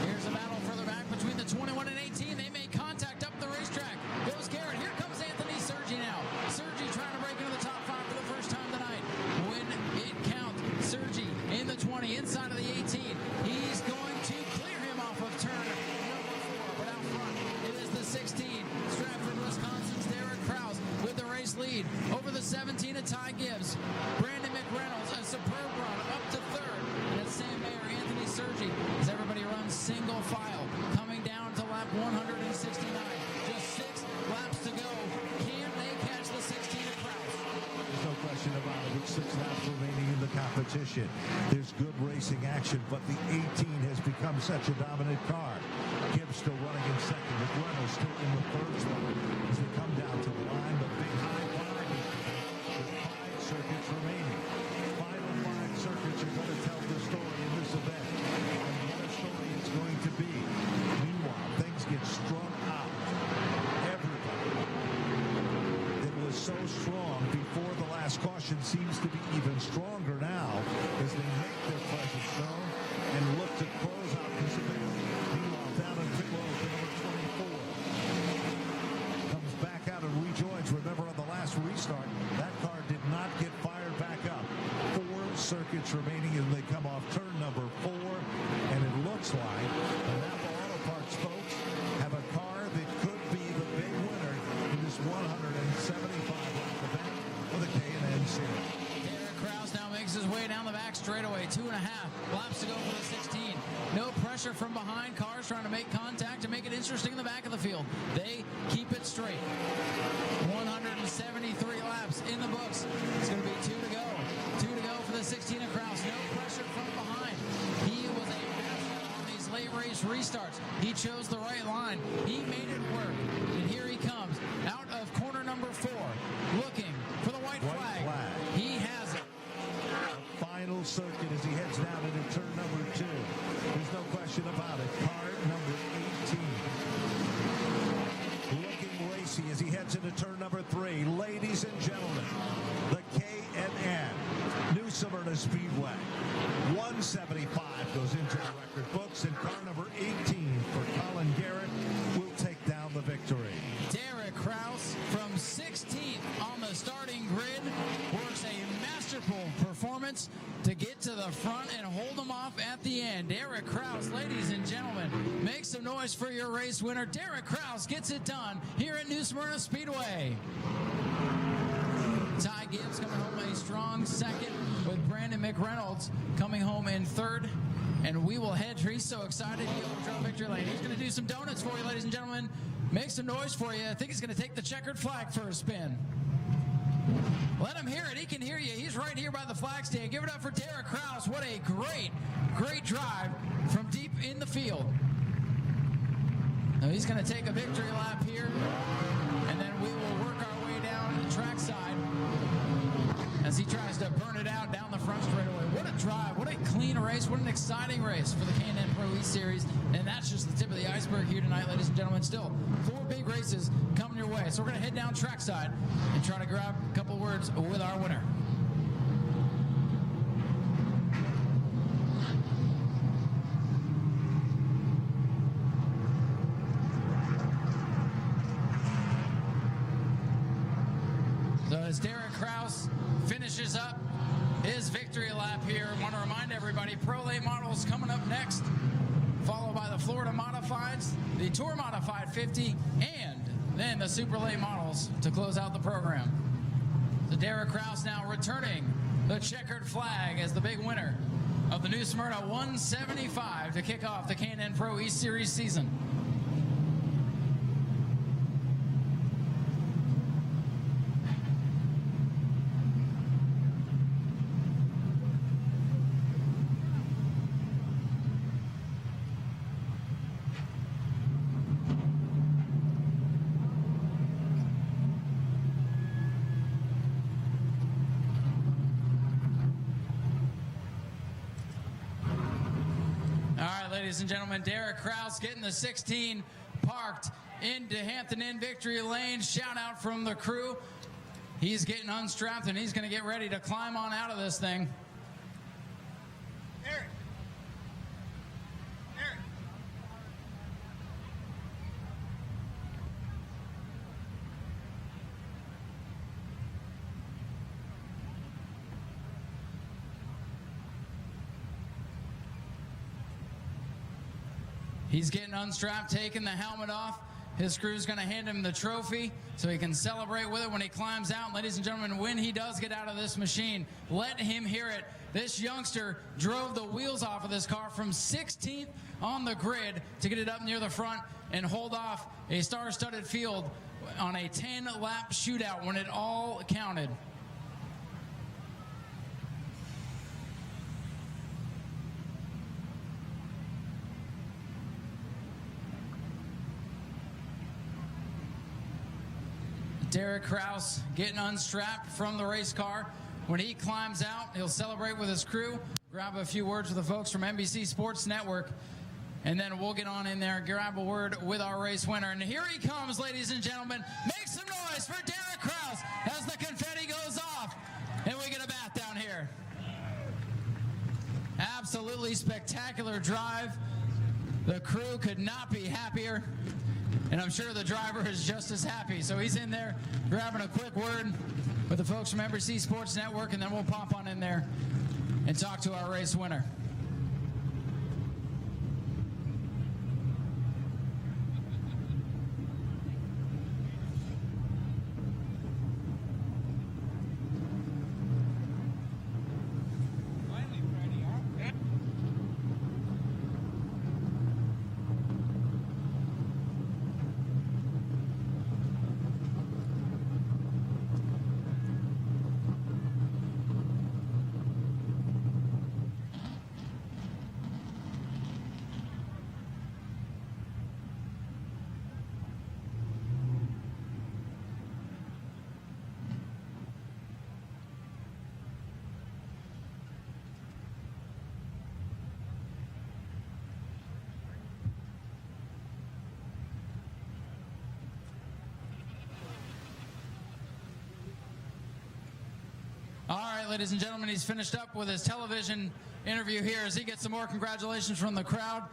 Here's a battle further back between the 21 and 18. They make contact up the racetrack. Goes Garrett. Here comes Anthony Sergi now. Sergi trying to break into the top 5 for the first time tonight. When it counts, Sergi in the 20, inside of the 18. He's going to clear him off of turn number 4, but out front it is the 16. Stratford, Wisconsin's Derek Kraus with the race lead over the 17 of Ty Gibbs. Brandon McReynolds, a superb run up to 3rd. And it's Sam Mayer, Anthony Sergi, as everybody runs single file, coming down to lap 169. Just 6 laps to go. Can they catch the 16 of Kraus? There's no question about it. With 6 laps remaining in the competition, there's good racing action, but the 18 has become such a dominant car. Gibbs still running in second, with Reynolds still in the 3rd spot as they come down to the line. The big high five with 5 circuits remaining. Final 5 circuits are going to tell the story in this event. And what a story it's going to be. Meanwhile, things get strung out. Everybody that was so strong before the last caution seems to be even stronger now as they make their presence known and look to close out this event. Meanwhile, down in pit road, the number 24 comes back out and rejoins. Remember, on the last restart, that car did not get fired back up. 4 circuits remaining as they come off turn number 4, and it looks like the Napa Auto Parts folks have a car that could be the big winner in this 175-lap event for the K&N Series. Derek Kraus now makes his way down the back straightaway. 2.5 laps to go for the 16. No pressure from behind. Cars trying to make contact to make it interesting in the back of the field. They keep it straight. 173 laps in the books. It's going to be 2 to go. 2 to go for the 16 of Kraus. No pressure from behind. He was a master on these late race restarts. He chose the right line. He made it work. And here he comes out of corner number 4, looking for the white flag. He has it. Final circuit as he heads down into turn number 2. There's no question about it. Car number 18. Looking racy as he heads into turn number 3. Ladies and gentlemen, the K&N New Smyrna Speedway. 175 goes into the record books, and car number 18 for Colin Garrett will take down the victory. Derek Kraus from 16th on the starting grid works a masterful performance to get to the front and hold them off at the end. Derek Kraus, ladies and gentlemen, make some noise for your race winner. Derek Kraus gets it done here at New Smyrna Speedway. Ty Gibbs coming home a strong second, with Brandon McReynolds coming home in 3rd. And we will head. He's so excited. He'll drop victory lane. He's going to do some donuts for you, ladies and gentlemen. Make some noise for you. I think he's going to take the checkered flag for a spin. Let him hear it. He can hear you. He's right here by the flag stand. Give it up for Derek Kraus. What a great drive from deep in the field. Now he's going to take a victory lap here, and then we will work our way down the trackside as he tries to burn it out down the front straightaway. What a drive. What a clean race. What an exciting race for the K&N Pro E Series. And that's just the tip of the iceberg here tonight, ladies and gentlemen. Still 4 big races coming your way. So we're going to head down trackside and try to grab a couple words with our winner. as Derek Kraus finishes up his victory lap here. I want to remind everybody, Pro Late Models coming up next, followed by the Florida Modifieds, the Tour Modified 50, and then the Super Late Models to close out the program. So Derek Kraus now returning the checkered flag as the big winner of the new Smyrna 175 to kick off the K&N Pro East Series season. Ladies and gentlemen, Derek Kraus getting the 16 parked into Hampton Inn Victory Lane. Shout out from the crew. He's getting unstrapped and he's going to get ready to climb on out of this thing. Eric. Eric. He's getting unstrapped, taking the helmet off. His crew's going to hand him the trophy so he can celebrate with it when he climbs out. Ladies and gentlemen, when he does get out of this machine, let him hear it. This youngster drove the wheels off of this car from 16th on the grid to get it up near the front and hold off a star-studded field on a 10-lap shootout when it all counted. Derek Kraus getting unstrapped from the race car. When he climbs out, he'll celebrate with his crew, grab a few words with the folks from NBC Sports Network, and then we'll get on in there and grab a word with our race winner. And here he comes, ladies and gentlemen. Make some noise for Derek Kraus as the confetti goes off, and we get a bath down here. Absolutely spectacular drive. The crew could not be happier. And I'm sure the driver is just as happy. So he's in there grabbing a quick word with the folks from NBC Sports Network, and then we'll pop on in there and talk to our race winner. All right, ladies and gentlemen, he's finished up with his television interview here as he gets some more congratulations from the crowd.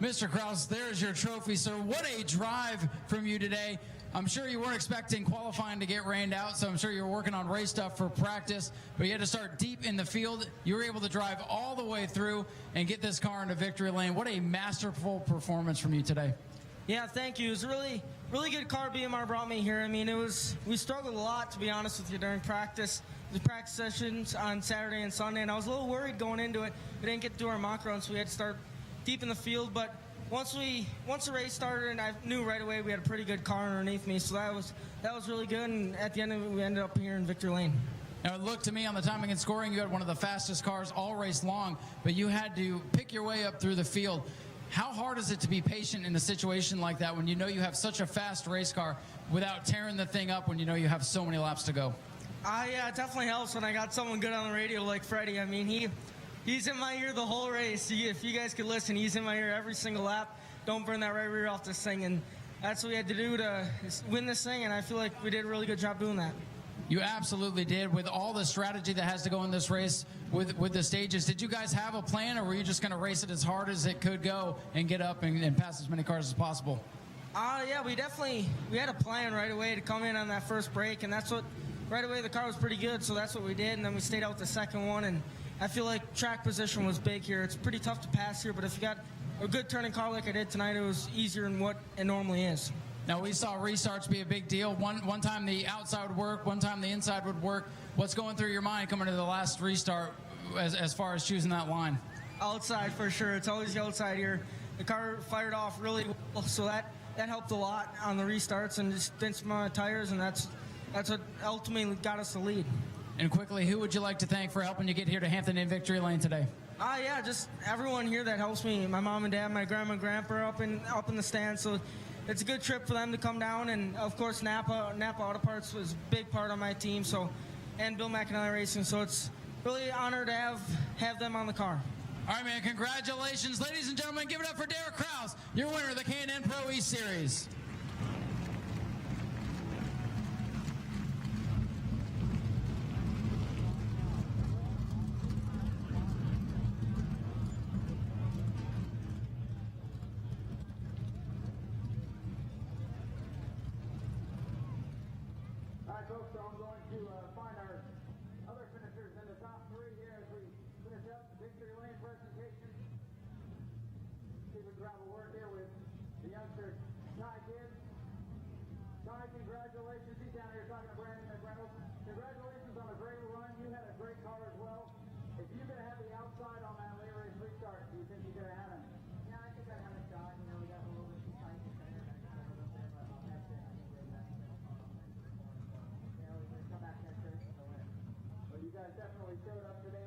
Mr. Kraus, there's your trophy, sir. What a drive from you today. I'm sure you weren't expecting qualifying to get rained out, so I'm sure you were working on race stuff for practice, but you had to start deep in the field. You were able to drive all the way through and get this car into victory lane. What a masterful performance from you today. Yeah, thank you. It was a really good car BMR brought me here. I mean, we struggled a lot, to be honest with you, during practice. The practice sessions on Saturday and Sunday, and I was a little worried going into it. We didn't get to do our mock run, so we had to start deep in the field. But once the race started, and I knew right away we had a pretty good car underneath me, so that was really good. And at the end of it, we ended up here in victory lane. Now, it looked to me on the timing and scoring, you had one of the fastest cars all race long, but you had to pick your way up through the field. How hard is it to be patient in a situation like that when you know you have such a fast race car without tearing the thing up when you know you have so many laps to go? Yeah, it definitely helps when I got someone good on the radio like Freddie. I mean, he's in my ear the whole race. If you guys could listen, he's in my ear every single lap. Don't burn that right rear off this thing. And that's what we had to do to win this thing, and I feel like we did a really good job doing that. You absolutely did. With all the strategy that has to go in this race with the stages, did you guys have a plan, or were you just going to race it as hard as it could go and get up and pass as many cars as possible? Yeah, we had a plan right away to come in on that first break, and that's what right away the car was pretty good, so that's what we did, and then we stayed out the second one, and I feel like track position was big here. It's pretty tough to pass here, but if you got a good turning car like I did tonight, it was easier than what it normally is. Now, we saw restarts be a big deal. One time the outside would work, one time the inside would work. What's going through your mind coming to the last restart as far as choosing that line? Outside for sure. It's always the outside here. The car fired off really well, so that helped a lot on the restarts and just didn't my tires, and that's what ultimately got us the lead. And quickly, who would you like to thank for helping you get here to Hampton in Victory Lane today? Yeah, just everyone here that helps me. My mom and dad, my grandma and grandpa are up in the stands, so it's a good trip for them to come down. And of course, Napa Auto Parts was a big part of my team, so, and Bill McAnally Racing. So it's really an honor to have them on the car. All right, man, congratulations. Ladies and gentlemen, give it up for Derek Krause, your winner of the K&N Pro East Series. All right, folks, so I'm going to find our other finishers in the top three here as we finish up the Victory Lane presentation. See if we can grab a word here with the youngster, Ty Gibbs. Ty, congratulations. He's down here talking to Brandon McReynolds. Congratulations on a great run. You had a great car as well. If you could have had the outside on that late race restart, do you think you could have had him? Yeah, I think I'd have a shot. You know, we got a little bit too tight there. But that's it. I think we're back. Yeah, we're going to come back next race with a win. Well, you guys definitely showed up today.